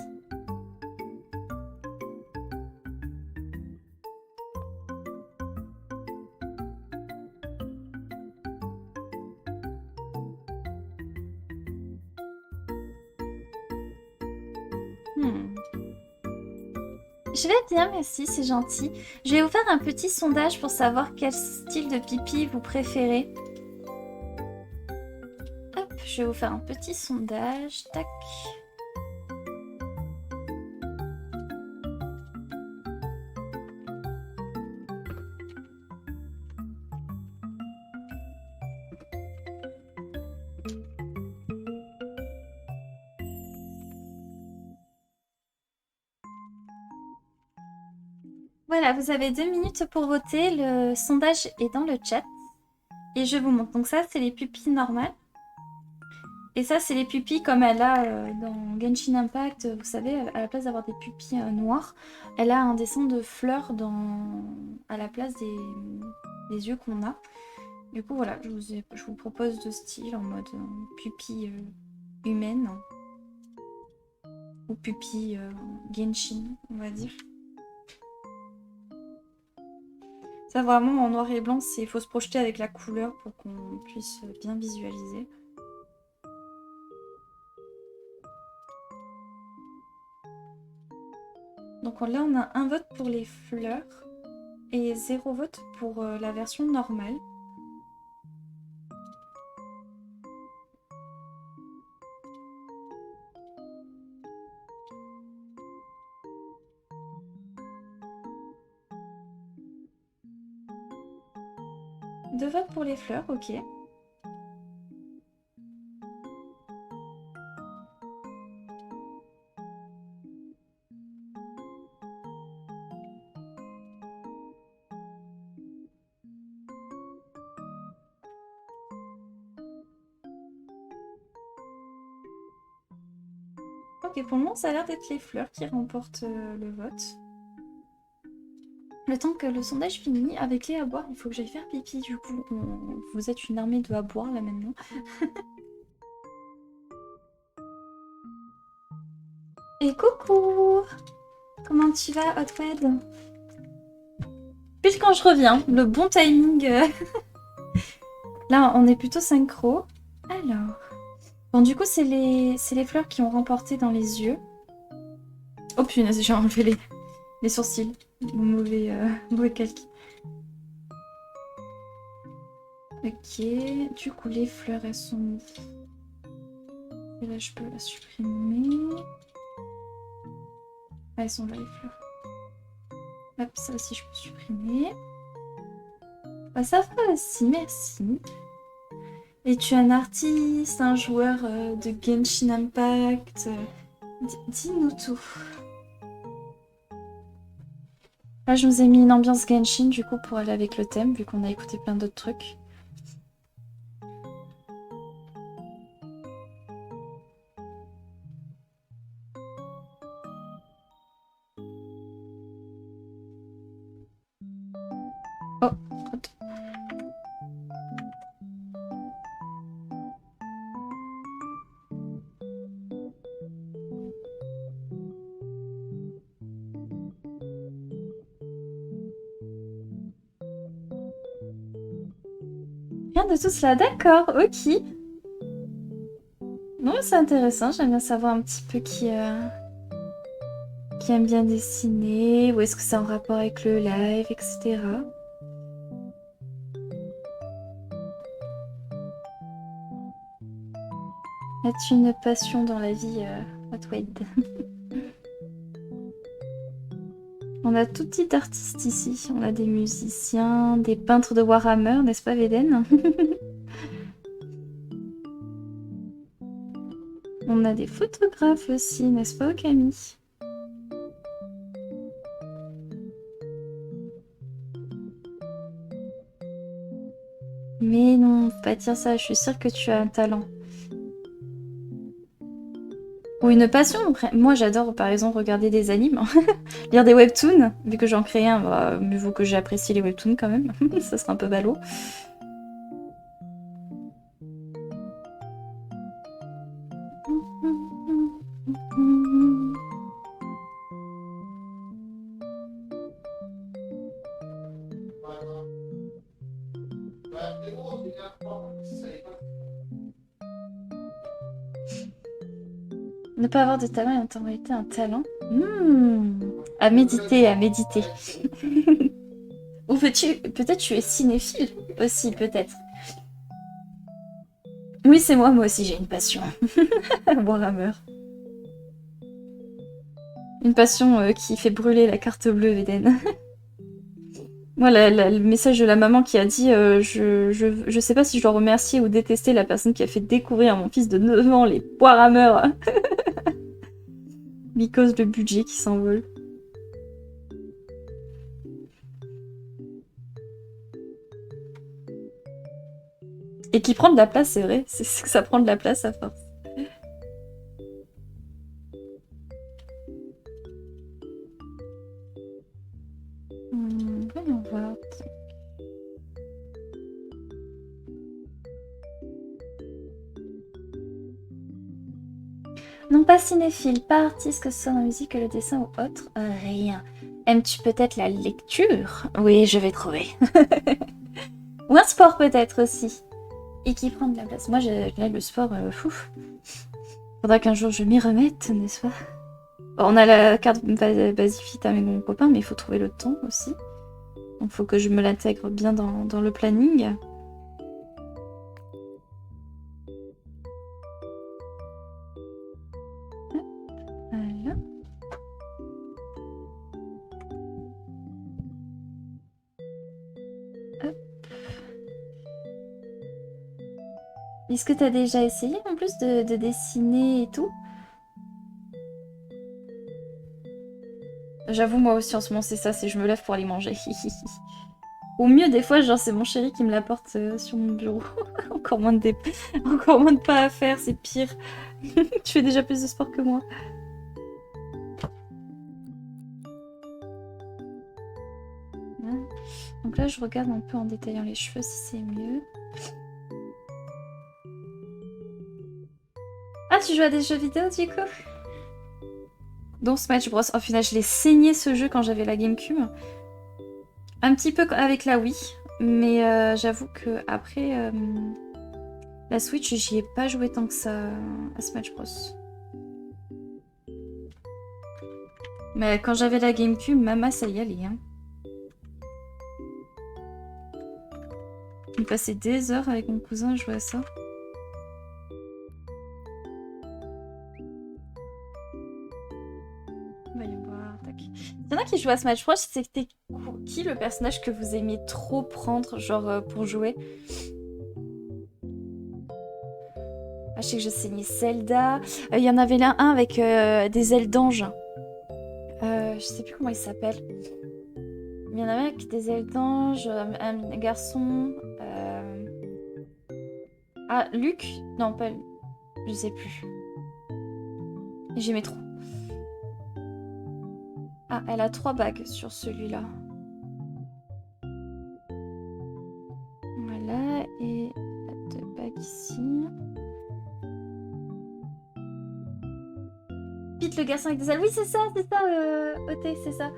Je vais bien, merci, c'est gentil. Je vais vous faire un petit sondage pour savoir quel style de pipi vous préférez. Hop, je vais vous faire un petit sondage. Tac. Voilà, vous avez 2 minutes pour voter. Le sondage est dans le chat. Et je vous montre. Donc ça, c'est les pupilles normales. Et ça, c'est les pupilles comme elle a dans Genshin Impact. Vous savez, à la place d'avoir des pupilles noires, elle a un dessin de fleurs à la place des yeux qu'on a. Du coup, voilà, je vous propose 2 styles en mode pupille humaine. Ou pupille Genshin, on va dire. Ça, vraiment, en noir et blanc, il faut se projeter avec la couleur pour qu'on puisse bien visualiser. Donc là, on a un vote pour les fleurs et 0 vote pour la version normale. Deux votes pour les fleurs, ok. Ok, pour le moment, ça a l'air d'être les fleurs qui remportent le vote. Le temps que le sondage finit, avec les à boire, il faut que j'aille faire pipi. Du coup, vous êtes une armée de à boire là maintenant. Et coucou! Comment tu vas, Hotwed? Puis quand je reviens, le bon timing. Là, on est plutôt synchro. Alors. Bon, du coup, c'est les fleurs qui ont remporté dans les yeux. Oh punaise, j'ai enlevé les sourcils. Mauvais calque. Ok, du coup, les fleurs, elles sont... Et là, je peux la supprimer. Ah, elles sont là, les fleurs. Hop, ça aussi, je peux supprimer. Bah, ça va aussi, merci. Et tu es un artiste, un joueur de Genshin Impact. Dis-nous tout. Là, je vous ai mis une ambiance Genshin, du coup, pour aller avec le thème, vu qu'on a écouté plein d'autres trucs. Oh, rien de tout cela, d'accord, ok. Non, c'est intéressant, j'aime bien savoir un petit peu qui aime bien dessiner, ou est-ce que c'est en rapport avec le live, etc. As-tu une passion dans la vie, Hotwade? On a tout type d'artistes ici. On a des musiciens, des peintres de Warhammer, n'est-ce pas, Véden? On a des photographes aussi, n'est-ce pas, Camille? Mais non, faut pas dire ça, je suis sûre que tu as un talent. Ou une passion. Moi, j'adore, par exemple, regarder des animes, lire des webtoons, vu que j'en crée un, bah, mieux vaut que j'apprécie les webtoons quand même. Ça sera un peu ballot. Ne pas avoir de talent et en temps réalité un talent. À méditer, à méditer. Ou peut-être tu es cinéphile aussi, peut-être. Oui, c'est moi aussi j'ai une passion. Warhammer. Une passion qui fait brûler la carte bleue, Eden. Moi, le message de la maman qui a dit je sais pas si je dois remercier ou détester la personne qui a fait découvrir à mon fils de 9 ans les Warhammer. Because le budget qui s'envole. Et qui prend de la place, c'est vrai. C'est que ça prend de la place à force. Voyons voir. Non pas cinéphile, pas artiste, que ce soit dans la musique, le dessin ou autre, rien. Aimes-tu peut-être la lecture? Oui, je vais trouver. Ou un sport peut-être aussi. Et qui prend de la place. Moi, là, le sport, faudra qu'un jour je m'y remette, n'est-ce pas? Bon, on a la carte Basifit avec mon copain, mais il faut trouver le temps aussi. Donc, faut que je me l'intègre bien dans le planning. Voilà. Hop. Est-ce que tu as déjà essayé en plus de dessiner et tout? J'avoue, moi aussi en ce moment, c'est ça, c'est je me lève pour aller manger. Au mieux, des fois, genre, c'est mon chéri qui me l'apporte sur mon bureau. Encore moins Encore moins de pas à faire, c'est pire. Tu fais déjà plus de sport que moi. Voilà. Donc là, je regarde un peu en détaillant les cheveux si c'est mieux. Ah, tu joues à des jeux vidéo du coup? Donc Smash Bros. Oh final, je l'ai saigné ce jeu quand j'avais la GameCube. Un petit peu avec la Wii, mais j'avoue que après la Switch, j'y ai pas joué tant que ça à Smash Bros. Mais quand j'avais la GameCube, maman, ça y allait. Hein. On passait des heures avec mon cousin à jouer à ça. Voyons voir. Tac. Il y en a qui jouent à Smash Bros. C'était qui le personnage que vous aimiez trop prendre, genre pour jouer? Ah, je sais que je saignais Zelda. Il y en avait là un avec des ailes d'ange. Je sais plus comment il s'appelle. Il y en avait avec des ailes d'ange, un garçon. Ah, Luc? Non, pas. Je sais plus. J'aimais trop. Ah, elle a 3 bagues sur celui-là. Voilà, et 2 bagues ici. Pete, le garçon avec des ailes. Oui, c'est ça, OT, c'est ça.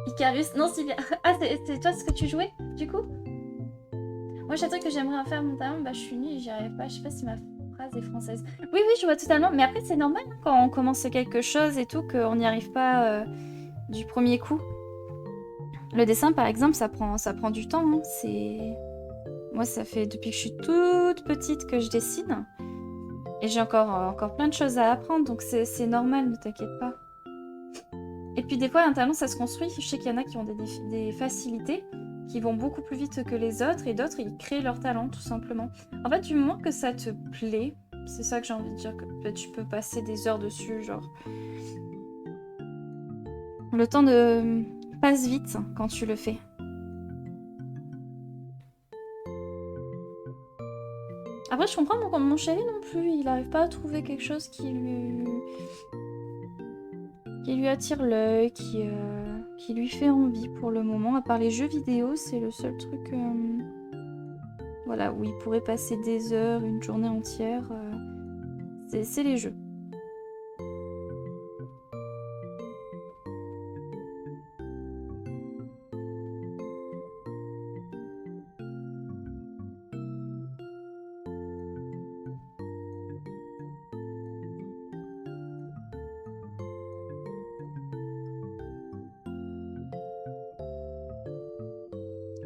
Icarus. Non, Sylvia. Ah, c'est toi ce que tu jouais, du coup? Moi, j'ai un truc que j'aimerais faire mon talent, bah je suis nulle, j'y arrive pas. Je sais pas si ma phrase est française. Oui, oui, je vois totalement. Mais après, c'est normal hein, quand on commence quelque chose et tout, qu'on n'y arrive pas du premier coup. Le dessin, par exemple, ça prend du temps. Hein. Moi, ça fait depuis que je suis toute petite que je dessine. Et j'ai encore plein de choses à apprendre, donc c'est normal, ne t'inquiète pas. Et puis des fois, un talent, ça se construit. Je sais qu'il y en a qui ont des facilités, qui vont beaucoup plus vite que les autres, et d'autres, ils créent leur talent, tout simplement. En fait, du moment que ça te plaît, c'est ça que j'ai envie de dire, que tu peux passer des heures dessus, genre... Le temps passe vite quand tu le fais. Après, je comprends mon chéri non plus, il n'arrive pas à trouver quelque chose qui lui attire l'œil, qui lui fait envie pour le moment. À part les jeux vidéo, c'est le seul truc voilà, où il pourrait passer des heures, une journée entière. C'est les jeux.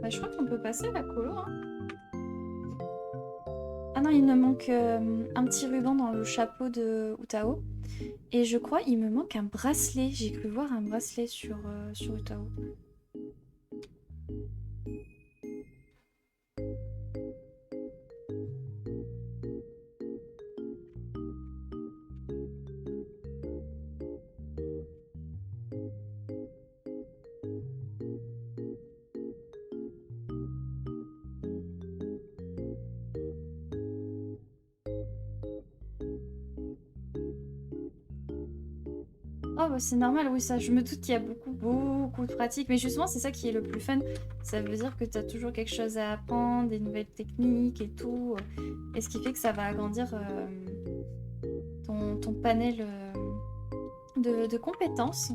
Bah, je crois qu'on peut passer à la colo. Hein. Ah non, il me manque un petit ruban dans le chapeau de Utao. Et je crois il me manque un bracelet. J'ai cru voir un bracelet sur Utao. Oh bah c'est normal, oui ça, je me doute qu'il y a beaucoup de pratiques, mais justement c'est ça qui est le plus fun, ça veut dire que tu as toujours quelque chose à apprendre, des nouvelles techniques et tout, et ce qui fait que ça va agrandir ton panel de compétences,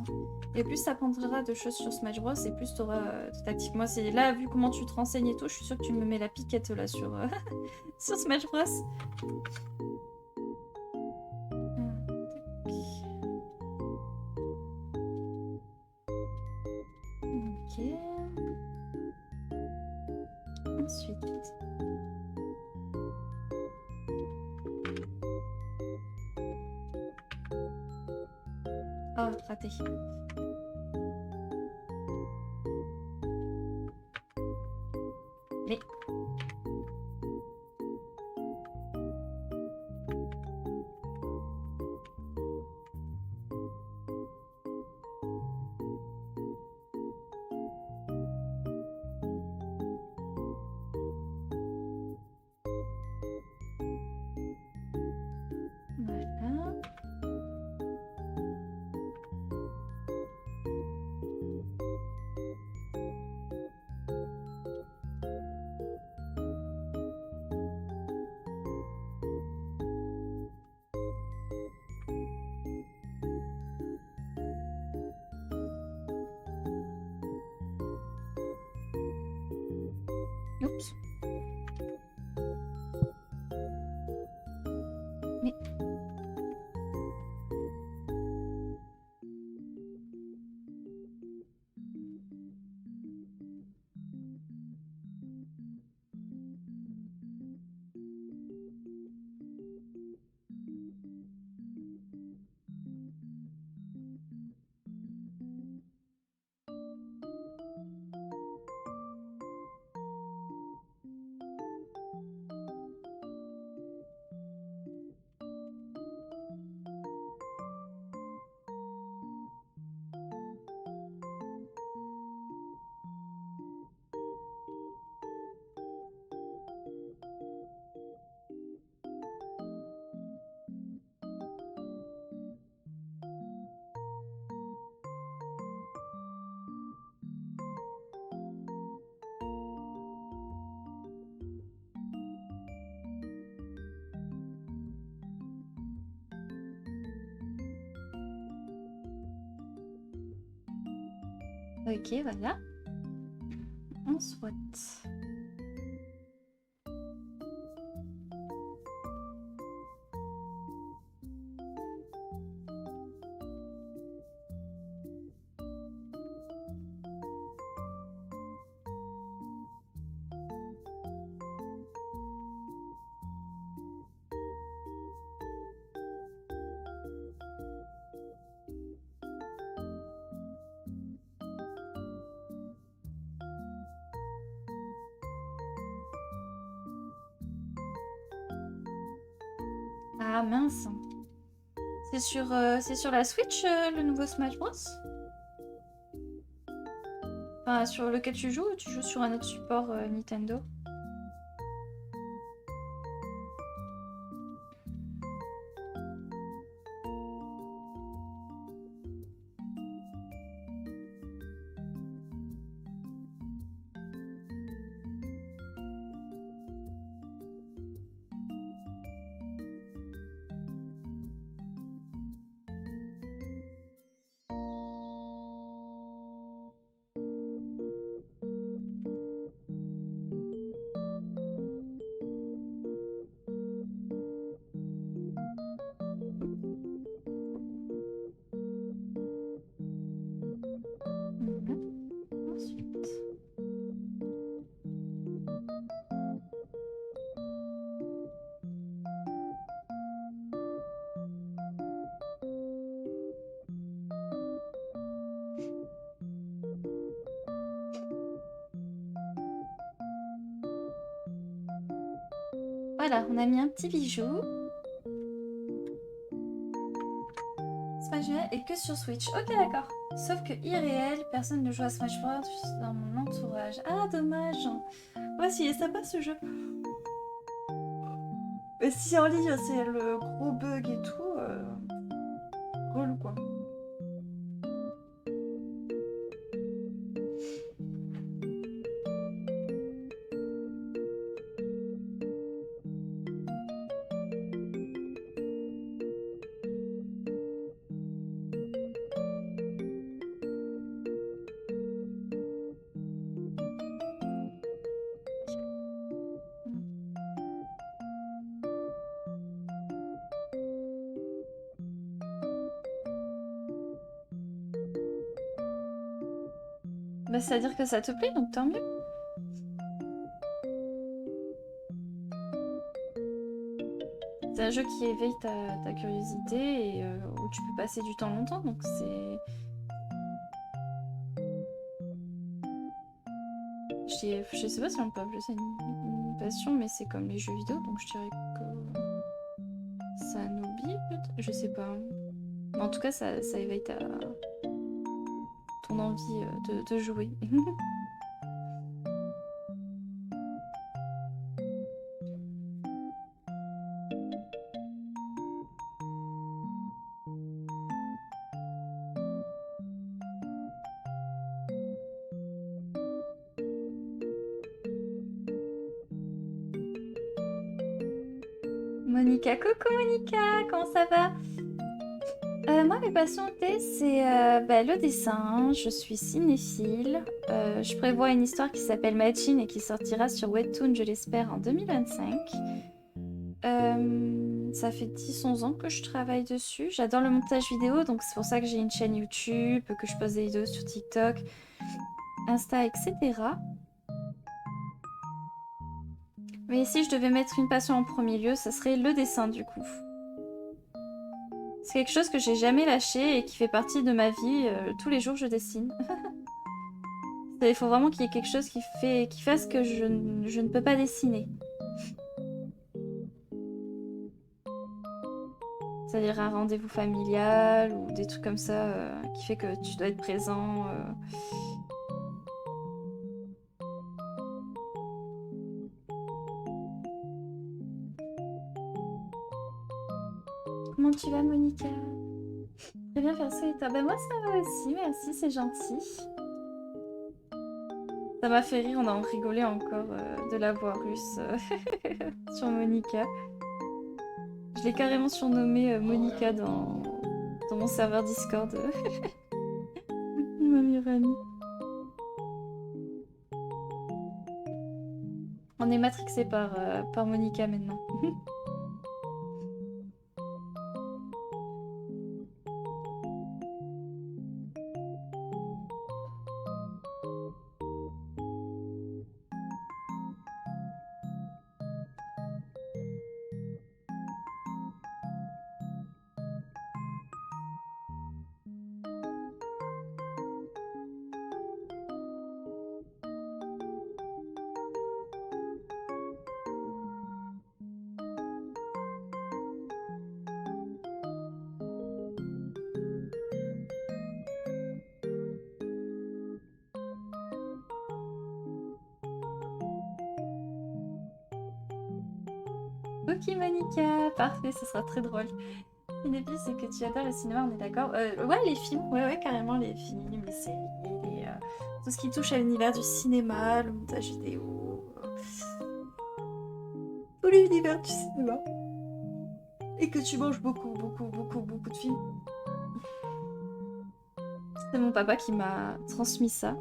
et plus ça apprendra de choses sur Smash Bros, et plus tu auras de tactique. Moi c'est là, vu comment tu te renseignes et tout, je suis sûre que tu me mets la piquette là sur, sur Smash Bros. Ok. Ensuite. Oh, raté. Mais... Voilà. Oups. Mais... Ok, voilà. On souhaite. Ah mince. C'est sur la Switch le nouveau Smash Bros? Enfin, sur lequel tu joues ou tu joues sur un autre support Nintendo? Voilà, on a mis un petit bijou. Smash Bros et que sur Switch. Ok, d'accord. Sauf que irréel, personne ne joue à Smash Bros dans mon entourage. Ah, dommage. Ouais, si, il est sympa ce jeu. Mais si en ligne, c'est le gros bug et tout, relou quoi. Bah, c'est-à-dire que ça te plaît, donc tant mieux. C'est un jeu qui éveille ta curiosité et où tu peux passer du temps longtemps, donc c'est... Je sais pas si on peut appeler ça une passion, mais c'est comme les jeux vidéo, donc je dirais que c'est un hobby, peut-être. Je sais pas. Mais en tout cas, ça éveille ton envie de jouer. Monica, coucou Monica, comment ça va? Moi, mes passions thé, c'est bah, le dessin. Je suis cinéphile. Je prévois une histoire qui s'appelle Machine et qui sortira sur Webtoon, je l'espère, en 2025. Ça fait 10-11 ans que je travaille dessus. J'adore le montage vidéo, donc c'est pour ça que j'ai une chaîne YouTube, que je pose des vidéos sur TikTok, Insta, etc. Mais si je devais mettre une passion en premier lieu, ça serait le dessin du coup. C'est quelque chose que j'ai jamais lâché et qui fait partie de ma vie. Tous les jours, je dessine. Il faut vraiment qu'il y ait quelque chose qui fasse que je ne peux pas dessiner. C'est-à-dire un rendez-vous familial ou des trucs comme ça qui fait que tu dois être présent. Comment tu vas, Monica? Très bien, perso, et toi? Ben moi, ça va aussi, merci, c'est gentil. Ça m'a fait rire, on en rigolait encore de la voix russe sur Monica. Je l'ai carrément surnommée Monica dans mon serveur Discord. Ma meilleure amie. On est matrixé par Monica maintenant. Ok Monica, parfait, ce sera très drôle. Une des pistes, c'est que tu adores le cinéma, on est d'accord. Ouais, les films, ouais, carrément les films, les séries, tout ce qui touche à l'univers du cinéma, le montage vidéo, tout l'univers du cinéma. Et que tu manges beaucoup de films. C'est mon papa qui m'a transmis ça.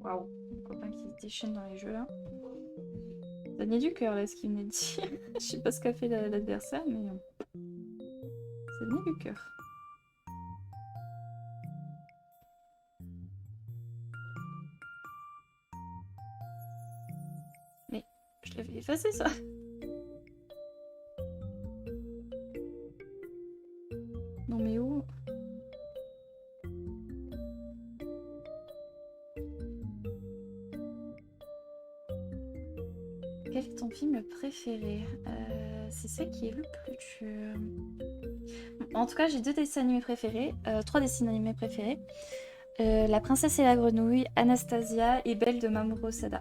Waouh, mon copain qui se déchaîne dans les jeux là. Ça venait du cœur là ce qu'il venait de dire. Je sais pas ce qu'a fait l'adversaire, mais ça venait du cœur. Mais je l'avais effacé ça. Non mais où? Quel est ton film préféré? C'est ça qui est le plus dur. En tout cas, j'ai 2 dessins animés préférés, 3 dessins animés préférés. La princesse et la grenouille, Anastasia et Belle de Mamoru Osada.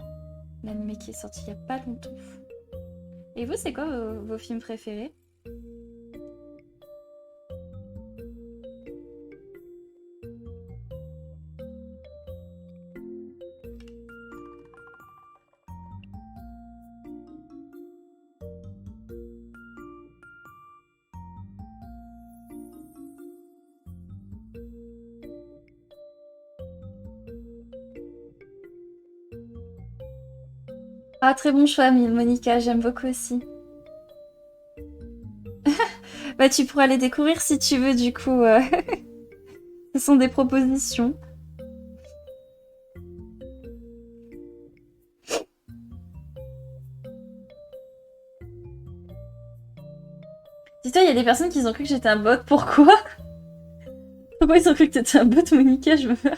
L'animé qui est sorti il y a pas longtemps. Et vous, c'est quoi vos films préférés? Ah, très bon choix, Monica, j'aime beaucoup aussi. Bah, tu pourras les découvrir si tu veux, du coup. Ce sont des propositions. Dis-toi, il y a des personnes qui ont cru que j'étais un bot. Pourquoi? Pourquoi ils ont cru que t'étais un bot, Monica? Je me meurs.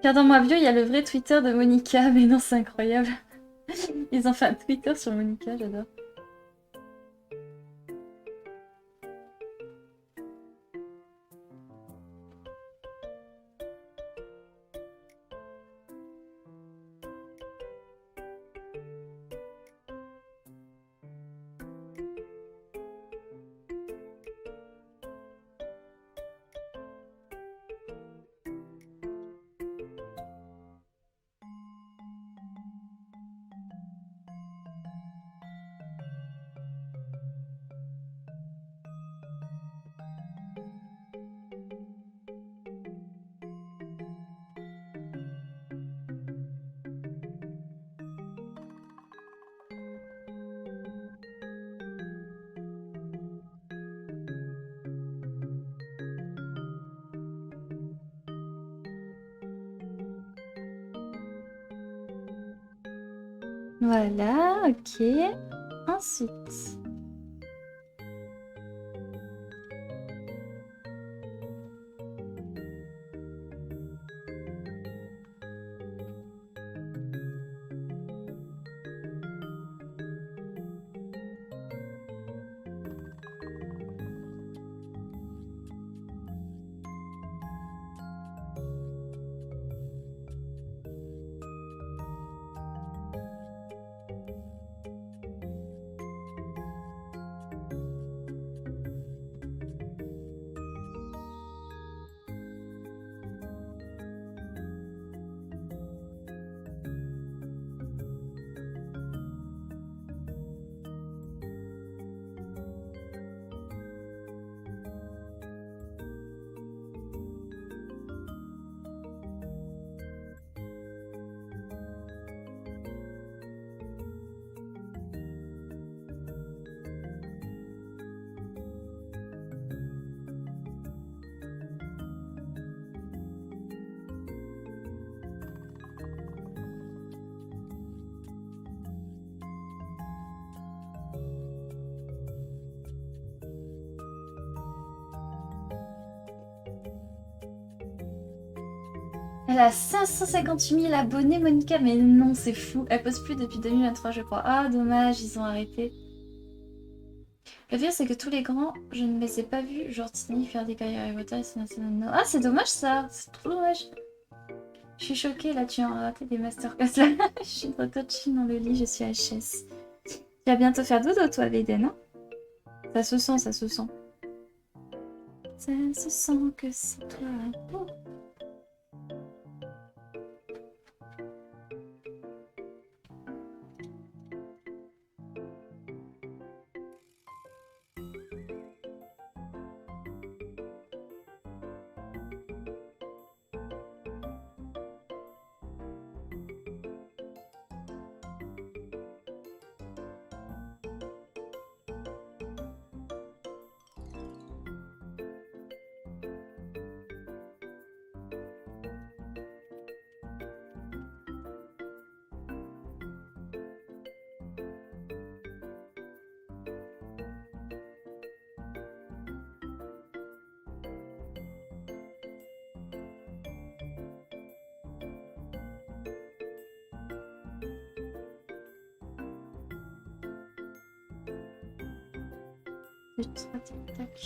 Car dans moi vieux, il y a le vrai Twitter de Monica. Mais non, c'est incroyable. Ils ont fait un Twitter sur Monica, j'adore. Voilà, ok. Ensuite. Elle a 558 000 abonnés, Monica, mais non, c'est fou. Elle poste plus depuis 2023, je crois. Ah, dommage, ils ont arrêté. Le pire, c'est que tous les grands, je ne les ai pas vus. Genre Tini faire des carrières Harry Potter et c'est national. Ah, c'est dommage ça. C'est trop dommage. Je suis choquée là, tu as raté des masterclass là. Je suis trop touchée dans le lit, je suis HS. Tu vas bientôt faire dodo, toi, Véden, hein? Ça se sent, ça se sent. Ça se sent que c'est toi. Oh. Tac.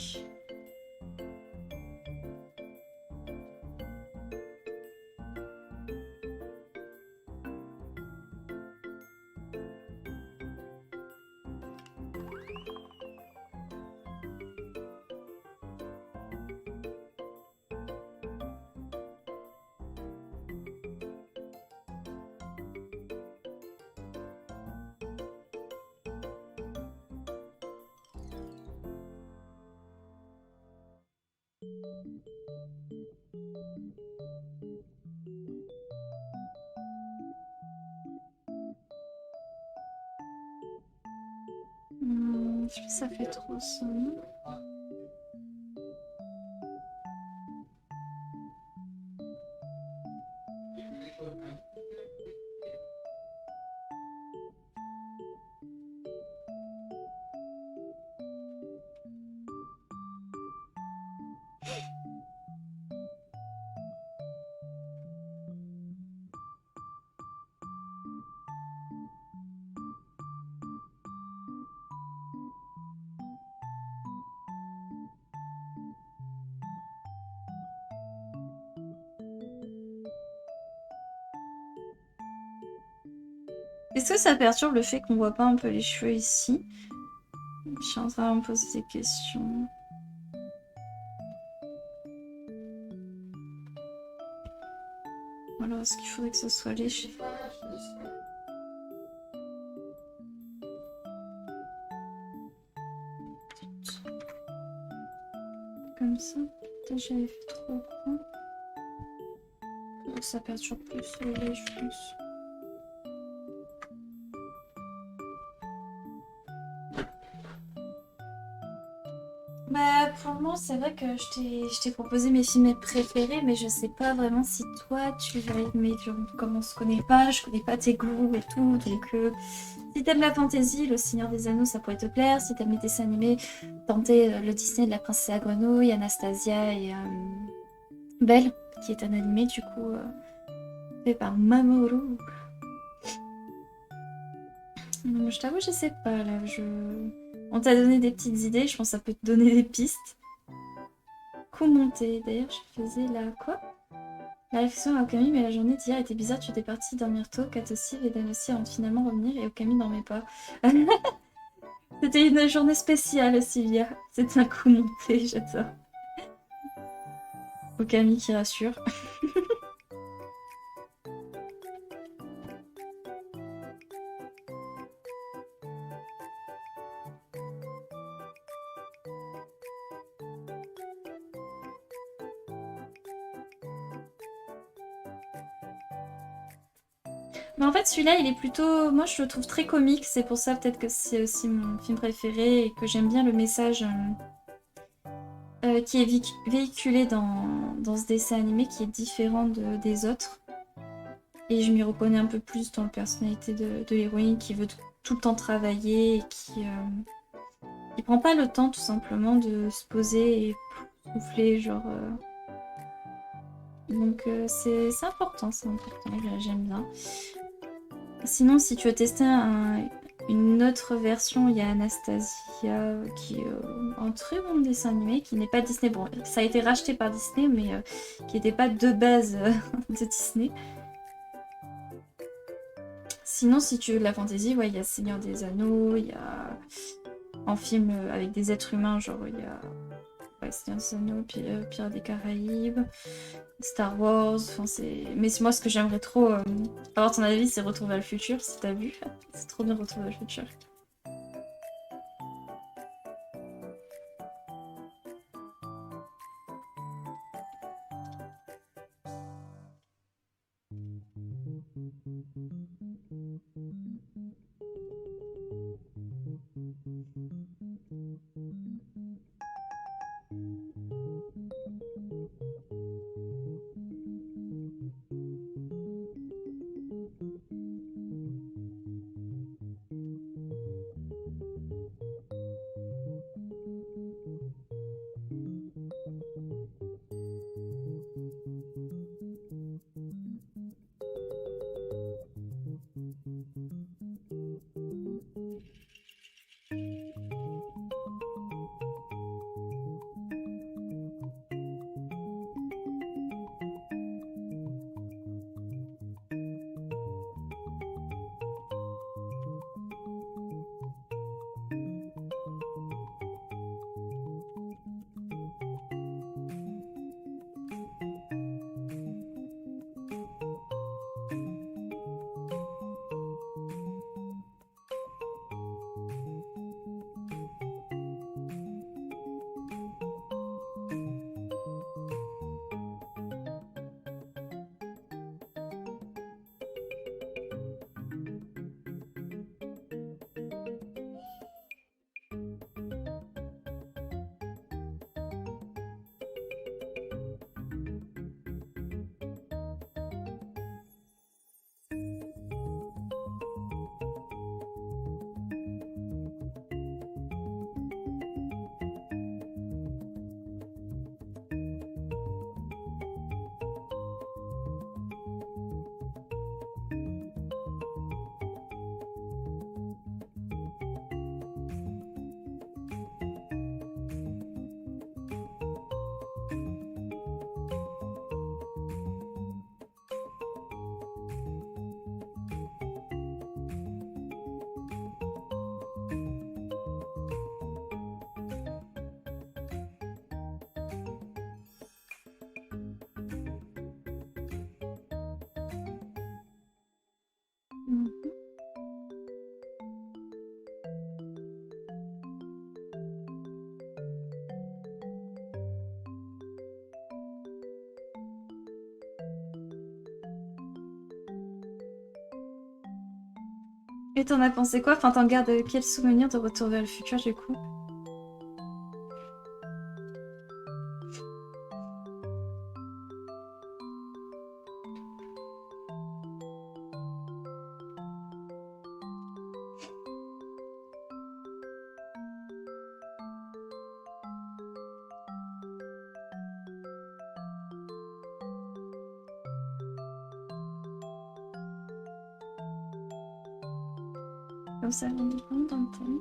Je sais pas si ça fait trop ça. Est-ce que ça perturbe le fait qu'on voit pas un peu les cheveux ici? Je suis en train de me poser des questions. Alors, est-ce qu'il faudrait que ce soit léché? Comme ça. Peut-être j'avais fait trop grand. Ça perturbe plus le lèche plus. Bah, pour le moment, c'est vrai que je t'ai proposé mes films préférés, mais je sais pas vraiment si toi tu vas aimer. Comme on se connaît pas, je connais pas tes goûts et tout, donc si t'aimes la fantasy, Le Seigneur des Anneaux, ça pourrait te plaire. Si t'aimes les dessins animés, tentez le Disney de la Princesse à Grenouille, Anastasia et Belle, qui est un animé du coup fait par Mamoru. Non, je t'avoue, je sais pas là. On t'a donné des petites idées, je pense que ça peut te donner des pistes. Commenter. D'ailleurs, je faisais la quoi? La réflexion à Okami, mais la journée d'hier était bizarre. Tu étais partie dormir tôt, Kat aussi, Veden aussi avant de finalement revenir et Okami dormait pas. C'était une journée spéciale, Sylvia. C'est un coup monté, j'adore. Okami qui rassure. Mais en fait, celui-là, il est plutôt... Moi, je le trouve très comique. C'est pour ça, peut-être que c'est aussi mon film préféré et que j'aime bien le message qui est véhiculé dans ce dessin animé qui est différent des autres. Et je m'y reconnais un peu plus dans la personnalité de l'héroïne qui veut tout le temps travailler et qui prend pas le temps tout simplement de se poser et souffler, genre... Donc c'est important, j'aime bien. Sinon, si tu veux tester une autre version, il y a Anastasia qui est un très bon dessin animé qui n'est pas Disney. Bon, ça a été racheté par Disney, mais qui n'était pas de base de Disney. Sinon, si tu veux de la fantasy, ouais, il y a Seigneur des Anneaux, il y a en film avec des êtres humains, genre il y a ouais, Seigneur des Anneaux, puis Pirates des Caraïbes, Star Wars, enfin c'est... Mais moi, ce que j'aimerais trop avoir ton avis, c'est Retour vers le futur, si t'as vu. C'est trop bien Retour vers le futur. Mhm. Et t'en as pensé quoi? Enfin, t'en gardes quel souvenir de Retour vers le futur du coup? Comme ça, on est bon dans le thème.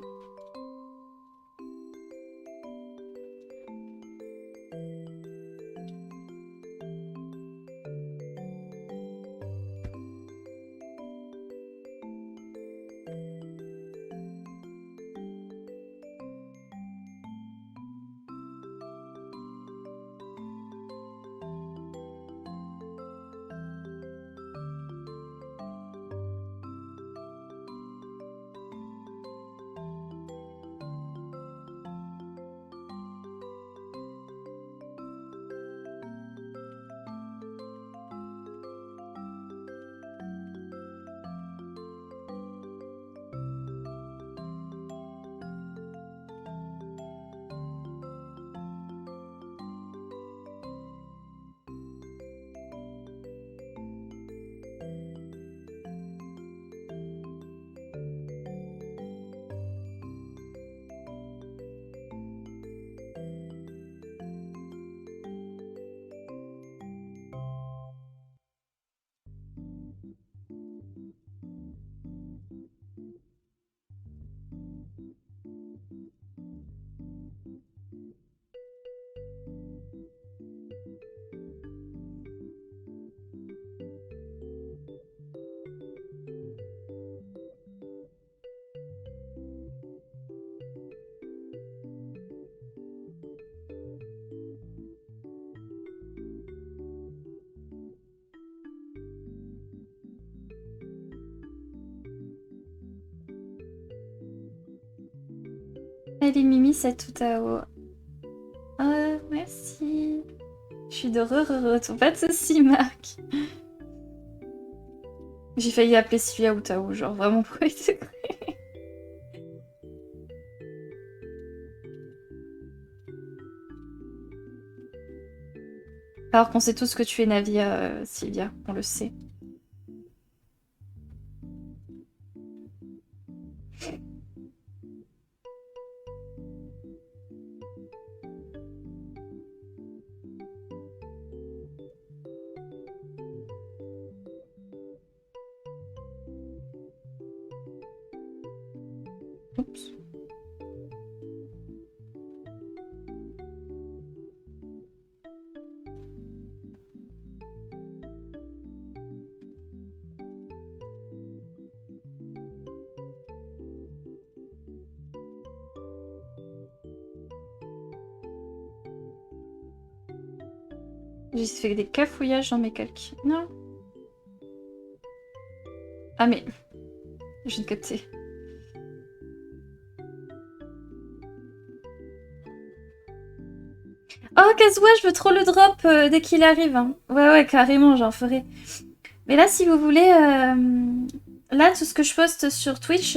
Elle est Mimi, c'est tout à haut. Ah, merci. Je suis de retour. Pas de soucis, Marc. J'ai failli appeler Sylvia ou Tao, genre vraiment pour être. Alors qu'on sait tous que tu es Navia, Sylvia, on le sait. Oups. J'ai fait des cafouillages dans mes calques. Non. Ah mais... Je viens de capter. Oh, Kazuha, je veux trop le drop dès qu'il arrive. Hein. Ouais, carrément, j'en ferai. Mais là, si vous voulez... Là, tout ce que je poste sur Twitch,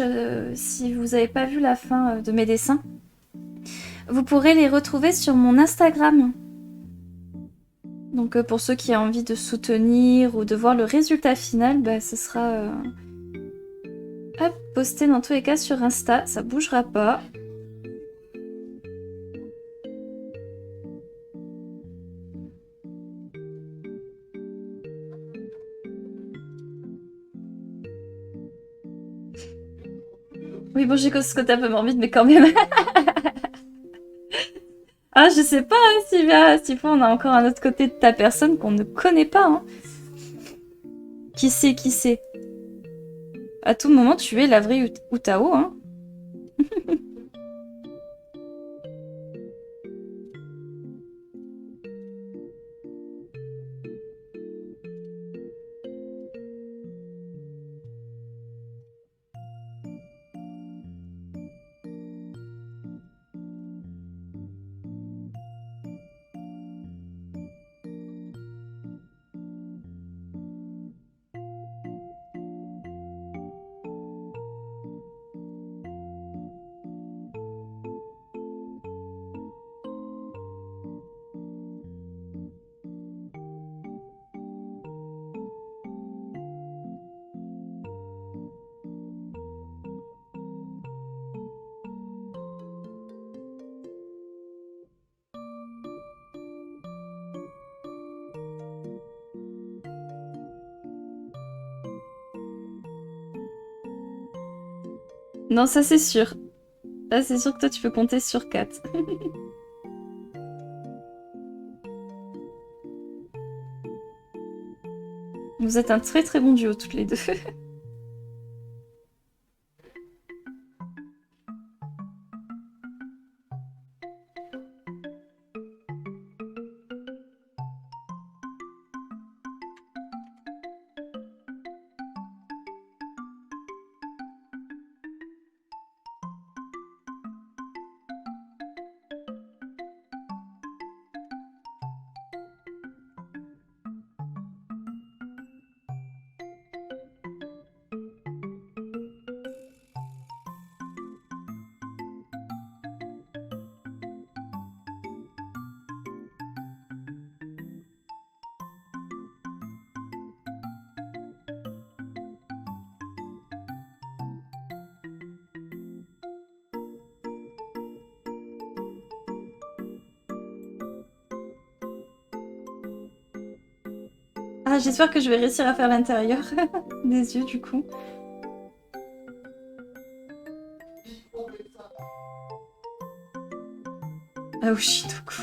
si vous n'avez pas vu la fin de mes dessins, vous pourrez les retrouver sur mon Instagram. Donc pour ceux qui ont envie de soutenir ou de voir le résultat final, bah, ce sera posté dans tous les cas sur Insta, ça bougera pas. Oui, bon, j'ai ce côté un peu morbide, mais quand même. Ah, je sais pas, hein, Sylvia, Sylvia, on a encore un autre côté de ta personne qu'on ne connaît pas. Hein. Qui sait? À tout moment, tu es la vraie Utao, hein. Non, ça c'est sûr. Là, c'est sûr que toi, tu peux compter sur 4. Vous êtes un très très bon duo, toutes les deux. Ah, j'espère que je vais réussir à faire l'intérieur des yeux, du coup. Ah, Oshitoku.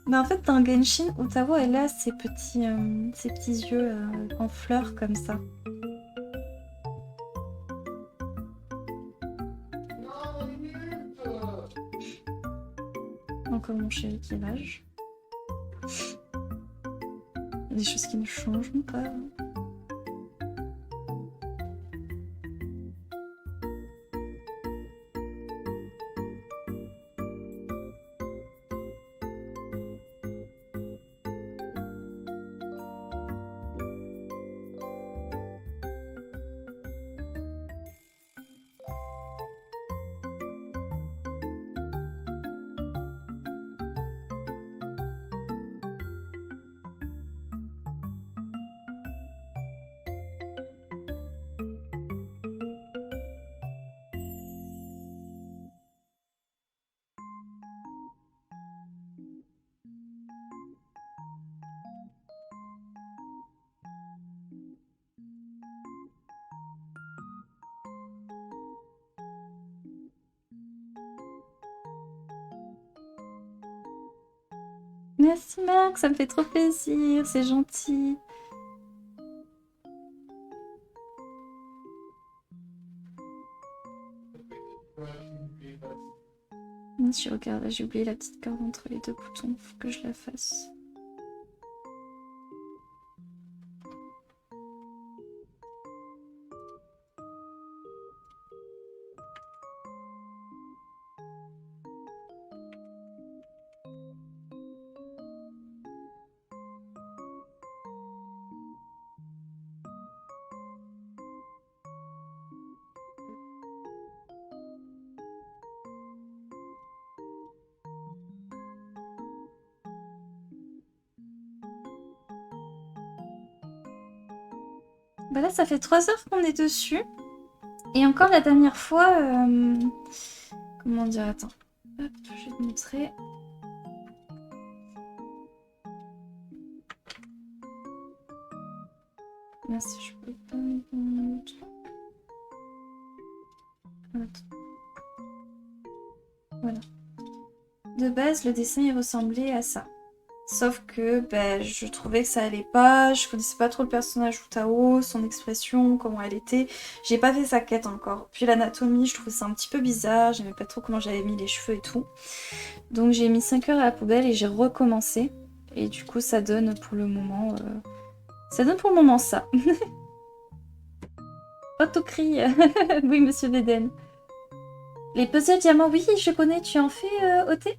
Mais en fait, dans Genshin, Utawa, elle a ses petits yeux en fleurs comme ça. Encore mon chéri qui rage. Il y a des choses qui ne changent pas. Merci Marc, ça me fait trop plaisir, c'est gentil. Regarde, j'ai oublié la petite corde entre les deux boutons, faut que je la fasse. Bah là, ça fait 3 heures qu'on est dessus. Et encore la dernière fois... Comment dire, attends. Hop, je vais te montrer. Merci, je peux pas... Attends. Voilà. De base, le dessin, il ressemblait à ça. Sauf que bah, je trouvais que ça allait pas, je connaissais pas trop le personnage Utao, son expression, comment elle était. J'ai pas fait sa quête encore. Puis l'anatomie, je trouvais ça un petit peu bizarre, j'aimais pas trop comment j'avais mis les cheveux et tout. Donc j'ai mis 5 heures à la poubelle et j'ai recommencé. Et du coup ça donne pour le moment... Ça donne pour le moment ça. Autocrie. Oui, monsieur Deden. Les puzzles diamants, oui, je connais, tu en fais, OT?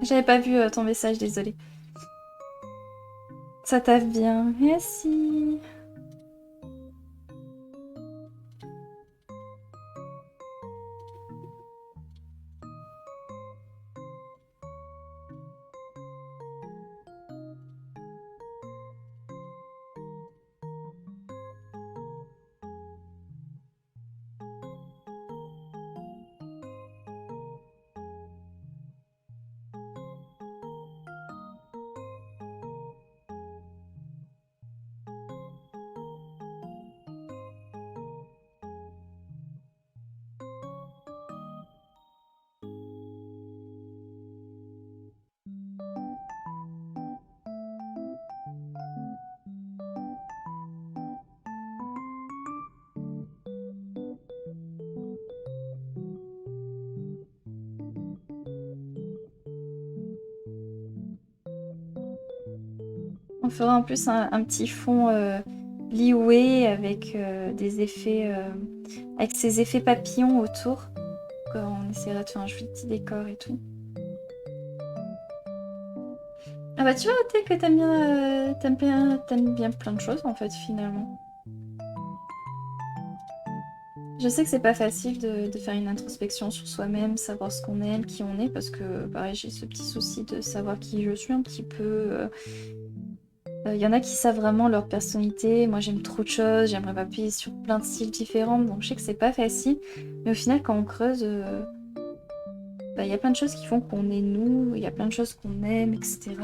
J'avais pas vu ton message, désolée. Ça taffe bien, merci. On fera en plus un petit fond lioué avec des effets, avec ces effets papillons autour. On essaiera de faire un joli petit décor et tout. Ah bah tu vois, t'es que t'aimes bien plein de choses en fait finalement. Je sais que c'est pas facile de faire une introspection sur soi-même, savoir ce qu'on aime, qui on est, parce que pareil j'ai ce petit souci de savoir qui je suis un petit peu. Y en a qui savent vraiment leur personnalité, moi j'aime trop de choses, j'aimerais m'appuyer sur plein de styles différents, donc je sais que c'est pas facile, mais au final quand on creuse, bah, y a plein de choses qui font qu'on est nous, il y a plein de choses qu'on aime, etc.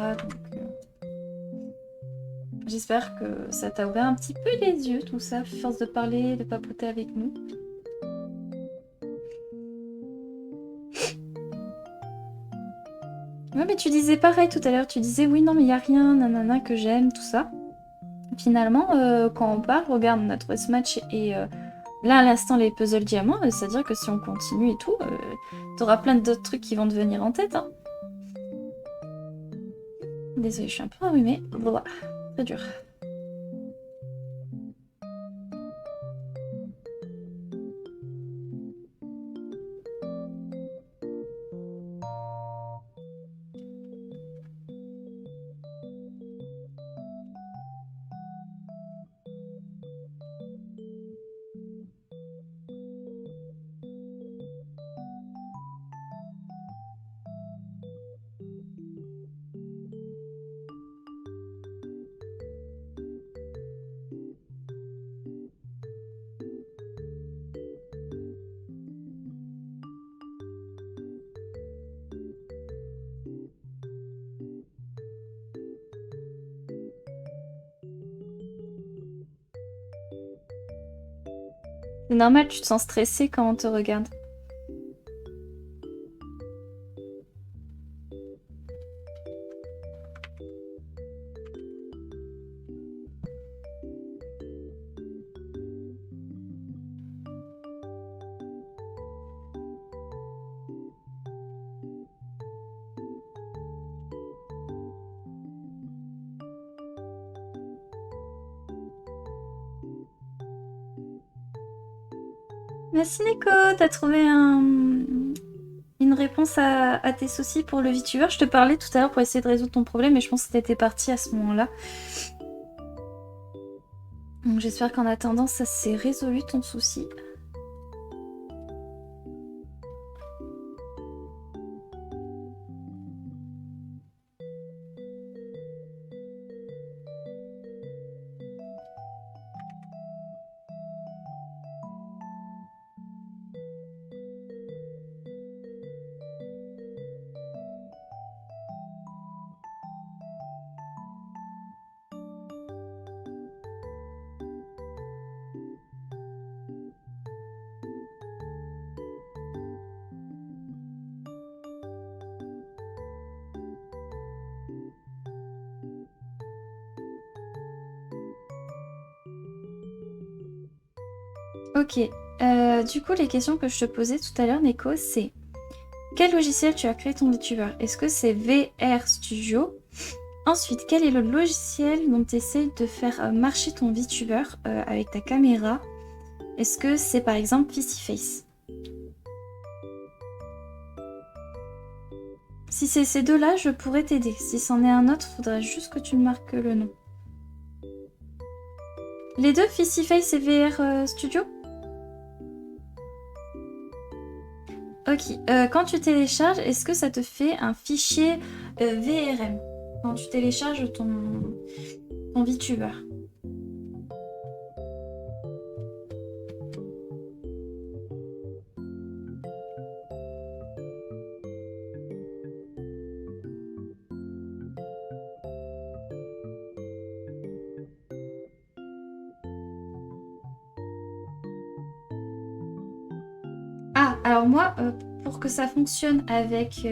Donc j'espère que ça t'a ouvert un petit peu les yeux tout ça, à force de parler, de papoter avec nous. Ouais mais tu disais pareil tout à l'heure, tu disais oui non mais y a rien, nanana, que j'aime, tout ça. Finalement, quand on parle, regarde, on a trouvé ce match et là, à l'instant, les puzzles diamants, c'est-à-dire que si on continue et tout, t'auras plein d'autres trucs qui vont te venir en tête. Hein. Désolée, je suis un peu enrhumée. Voilà, très dur. C'est normal, tu te sens stressée quand on te regarde. Merci Neko, t'as trouvé une réponse à tes soucis pour le VTuber. Je te parlais tout à l'heure pour essayer de résoudre ton problème, mais je pense que t'étais partie à ce moment-là. Donc j'espère qu'en attendant, ça s'est résolu ton souci. Ok, du coup les questions que je te posais tout à l'heure Neko, c'est quel logiciel tu as créé ton VTuber? Est-ce que c'est VR Studio? Ensuite, quel est le logiciel dont tu essaies de faire marcher ton VTuber avec ta caméra? Est-ce que c'est par exemple VisiFace? Si c'est ces deux-là, je pourrais t'aider. Si c'en est un autre, faudrait juste que tu me marques le nom. Les deux, VisiFace et VR Studio? Ok, quand tu télécharges, est-ce que ça te fait un fichier VRM quand tu télécharges ton VTuber? Ah, alors moi, pour que ça fonctionne avec...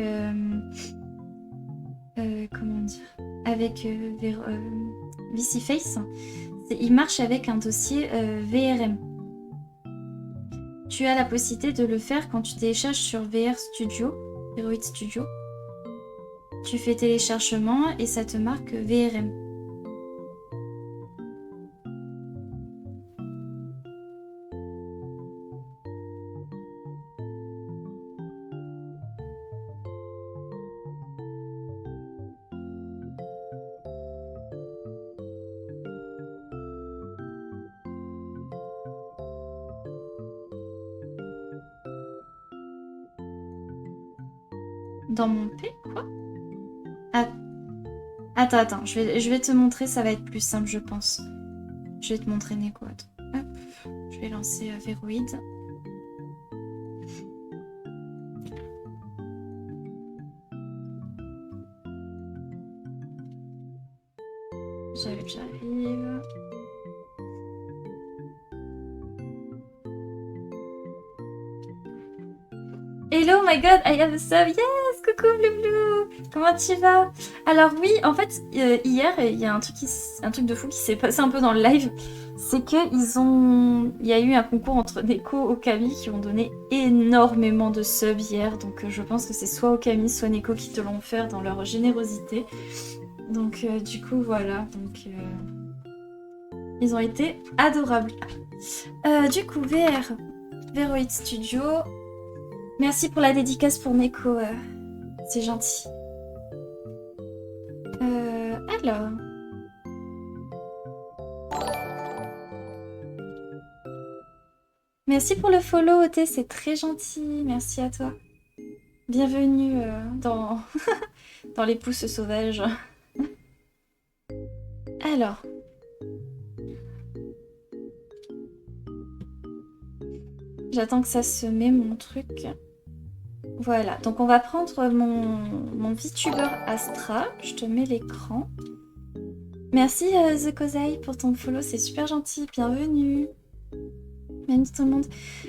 comment dire? Avec VisiFace, il marche avec un dossier VRM. Tu as la possibilité de le faire quand tu télécharges sur VR Studio, Veroid Studio. Tu fais téléchargement et ça te marque VRM. Dans mon P, quoi? Ah, attends, je vais te montrer, ça va être plus simple, je pense. Je vais te montrer Neko. Attends. Hop, je vais lancer Veroid. J'arrive. Hello, my god, I have a sub. Yes, coucou Blue Blue. Comment tu vas? Alors oui, en fait, hier, il y a un truc de fou qui s'est passé un peu dans le live. C'est que il y a eu un concours entre Neko et Okami qui ont donné énormément de subs hier. Donc je pense que c'est soit Okami, soit Neko qui te l'ont offert dans leur générosité. Donc du coup, voilà. Donc ils ont été adorables. Du coup, Veroid Studio. Merci pour la dédicace pour Neko, c'est gentil. Alors... Merci pour le follow, Oté, c'est très gentil, merci à toi. Bienvenue dans... dans les pousses sauvages. Alors... J'attends que ça se met mon truc. Voilà, donc on va prendre mon VTuber Astra. Je te mets l'écran. Merci The Kozai pour ton follow, c'est super gentil. Bienvenue. Bienvenue tout le monde.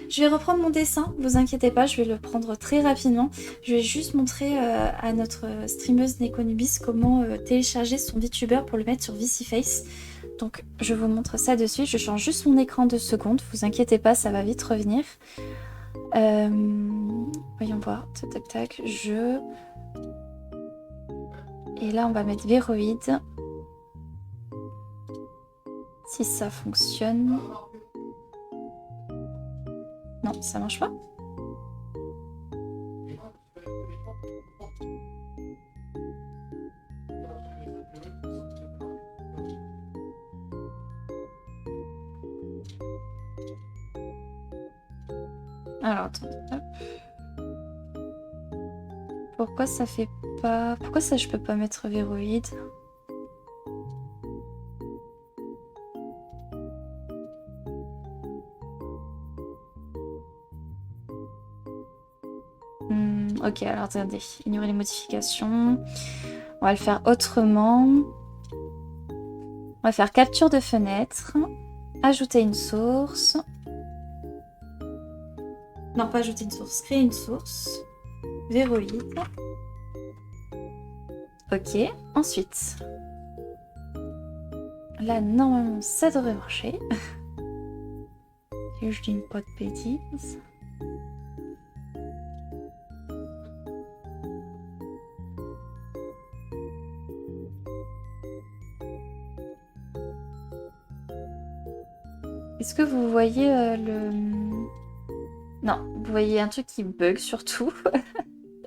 Je vais reprendre mon dessin, vous inquiétez pas, je vais le prendre très rapidement. Je vais juste montrer à notre streameuse Nekonubis comment télécharger son VTuber pour le mettre sur VisiFace. Donc je vous montre ça de suite, je change juste mon écran 2 secondes, vous inquiétez pas, ça va vite revenir. Voyons voir, tac tac tac, Et là on va mettre Veroid. Si ça fonctionne... Non, ça marche pas. Alors, attends. Hop. Pourquoi ça fait pas... Pourquoi ça, je peux pas mettre Véroïde? Ok, alors attendez. Ignorer les modifications. On va le faire autrement. On va faire capture de fenêtre. Ajouter une source. Non, pas ajouter une source. Créer une source. Véroïde. Ok. Ensuite. Là, normalement, ça devrait marcher. Si je dis pas de bêtises. Est-ce que vous voyez le... Non, vous voyez un truc qui bug surtout.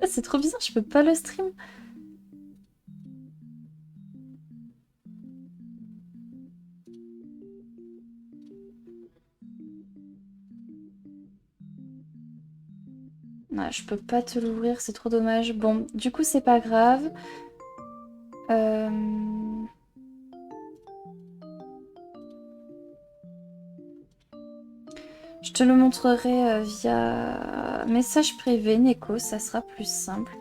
C'est trop bizarre, je peux pas le stream. Non, je peux pas te l'ouvrir, c'est trop dommage. Bon, du coup, c'est pas grave. Je te le montrerai via message privé, Neko, ça sera plus simple.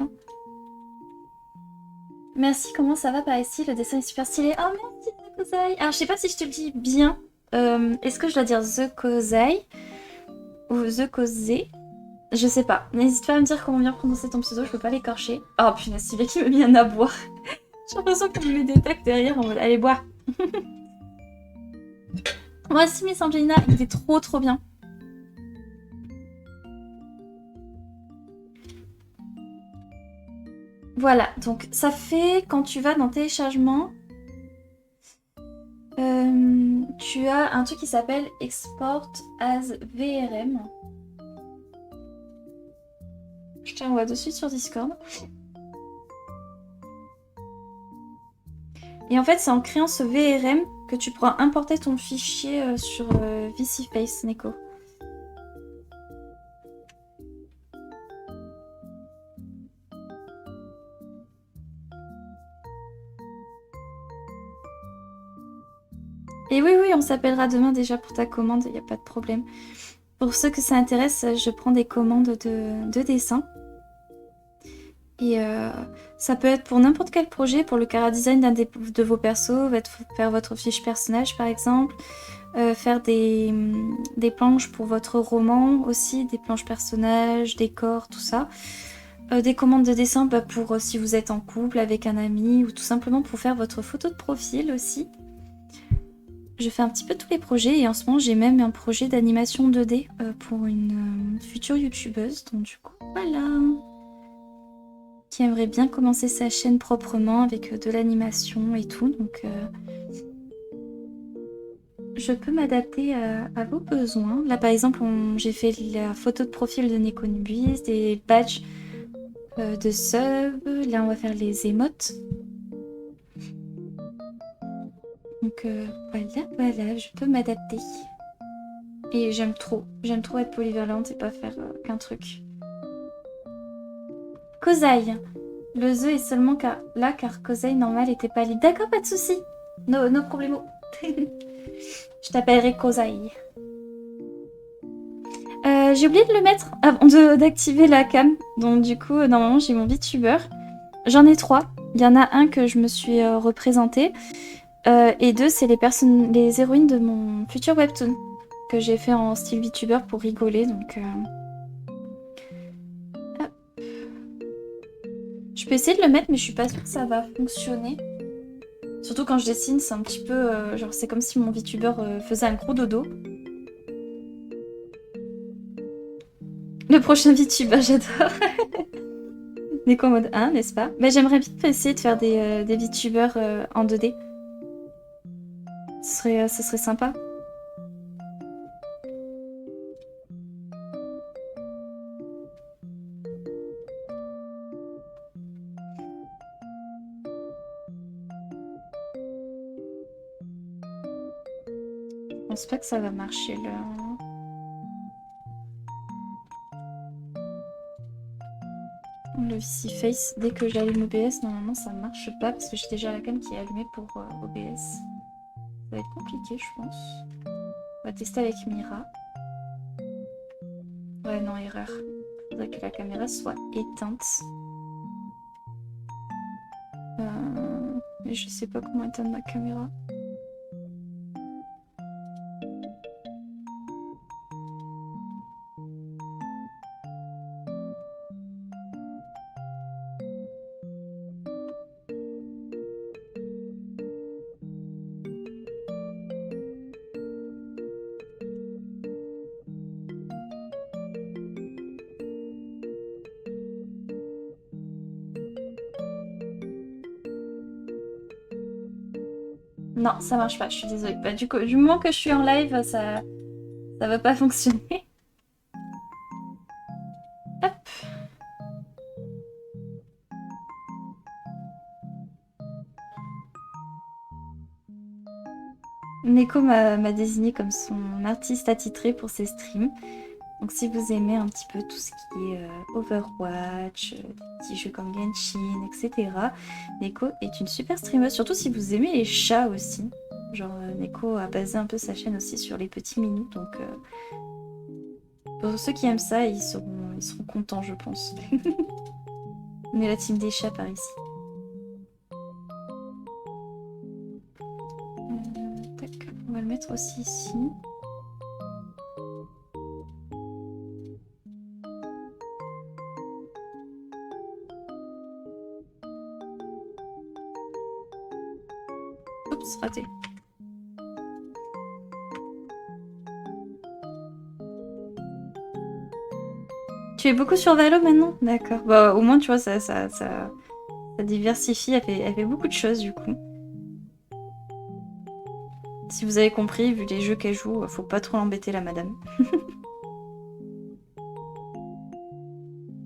Merci, comment ça va par ici? Le dessin est super stylé. Oh merci The Kozai. Alors je sais pas si je te le dis bien. Est-ce que je dois dire The Kozai ou The Kozai? Je sais pas. N'hésite pas à me dire comment bien prononcer ton pseudo, je peux pas l'écorcher. Oh punaise, c'est lui qui m'a mis un à boire. J'ai l'impression qu'on me met des tacs derrière en mode allez boire. Moi aussi Miss Angelina, il est trop bien. Voilà, donc ça fait quand tu vas dans téléchargement, tu as un truc qui s'appelle Export as VRM. Je t'envoie de suite sur Discord. Et en fait, c'est en créant ce VRM que tu pourras importer ton fichier sur VCFace, Neko. Et oui, on s'appellera demain déjà pour ta commande, il n'y a pas de problème. Pour ceux que ça intéresse, je prends des commandes de dessin. Et ça peut être pour n'importe quel projet, pour le chara-design d'un de vos persos, faire votre fiche personnage par exemple, faire des planches pour votre roman aussi, des planches personnages, décors, tout ça. Des commandes de dessin pour si vous êtes en couple avec un ami ou tout simplement pour faire votre photo de profil aussi. Je fais un petit peu tous les projets et en ce moment j'ai même un projet d'animation 2D pour une future youtubeuse. Donc du coup voilà. Qui aimerait bien commencer sa chaîne proprement avec de l'animation et tout. Donc je peux m'adapter à vos besoins. Là par exemple j'ai fait la photo de profil de Nekonubis, des badges de sub. Là on va faire les émotes. Donc voilà, je peux m'adapter. Et j'aime trop être polyvalente et pas faire qu'un truc. Kozai. Le The est seulement là car Kozai normal était pas libre. D'accord, pas de soucis. No problemo. Je t'appellerai Kozai. J'ai oublié de le mettre avant d'activer la cam. Donc du coup, normalement j'ai mon VTuber. J'en ai 3. Il y en a un que je me suis représenté. Et 2, c'est les héroïnes de mon futur webtoon que j'ai fait en style VTuber pour rigoler. Donc, je peux essayer de le mettre, mais je suis pas sûre que ça va fonctionner. Surtout quand je dessine, c'est un petit peu genre c'est comme si mon VTuber faisait un gros dodo. Le prochain VTuber, j'adore. Neko en mode 1, n'est-ce pas? Mais j'aimerais bien essayer de faire des VTubers en 2D. Ce serait sympa. pense pas que ça va marcher là. Le VC Face, dès que j'allume OBS, normalement ça marche pas parce que j'ai déjà la cam qui est allumée pour OBS. Ça va être compliqué, je pense. On va tester avec Mira. Ouais, non, erreur. Faudrait que la caméra soit éteinte. Mais je sais pas comment éteindre ma caméra. Non, ça marche pas, je suis désolée. Bah, du coup, du moment que je suis en live, ça va pas fonctionner. Hop. Neko m'a désigné comme son artiste attitré pour ses streams. Donc si vous aimez un petit peu tout ce qui est Overwatch, des petits jeux comme Genshin, etc. Neko est une super streameuse, surtout si vous aimez les chats aussi. Genre Neko a basé un peu sa chaîne aussi sur les petits minous, donc pour ceux qui aiment ça, ils seront contents, je pense. On est la team des chats par ici. Tac, on va le mettre aussi ici. Oups, raté. Tu es beaucoup sur Valo maintenant? D'accord. Bah au moins tu vois ça diversifie, elle fait beaucoup de choses du coup. Si vous avez compris, vu les jeux qu'elle joue, faut pas trop l'embêter la madame.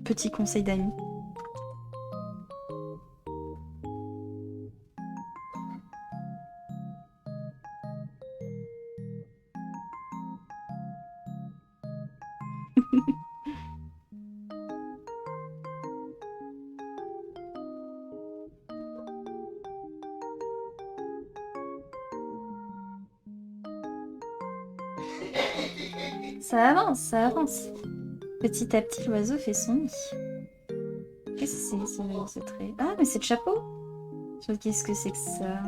Petit conseil d'amis. Ça avance, ça avance. Petit à petit, l'oiseau fait son nid. Qu'est-ce que c'est ce trait? Ah, mais c'est le chapeau. Qu'est-ce que c'est que ça?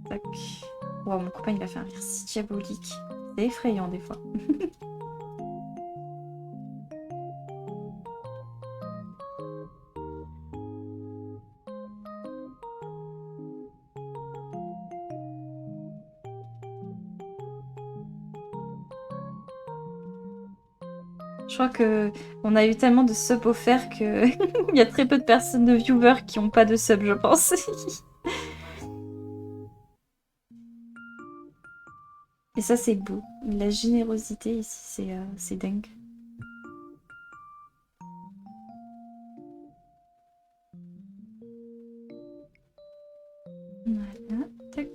Tac. Wow, mon copain, il va faire un rire si diabolique. C'est effrayant, des fois. Je crois que on a eu tellement de subs offerts que il y a très peu de personnes, de viewers qui ont pas de sub, je pense. Et ça, c'est beau. La générosité ici, c'est dingue. Voilà, tac.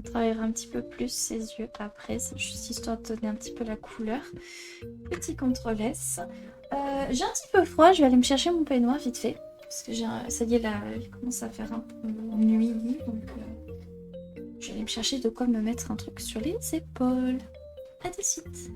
travaillera un petit peu plus ses yeux après, c'est juste histoire de donner un petit peu la couleur. Petit contrôle-S. J'ai un petit peu froid, je vais aller me chercher mon peignoir vite fait. Parce que ça y est, là, il commence à faire un peu nuit, donc je vais aller me chercher de quoi me mettre un truc sur les épaules. À de suite.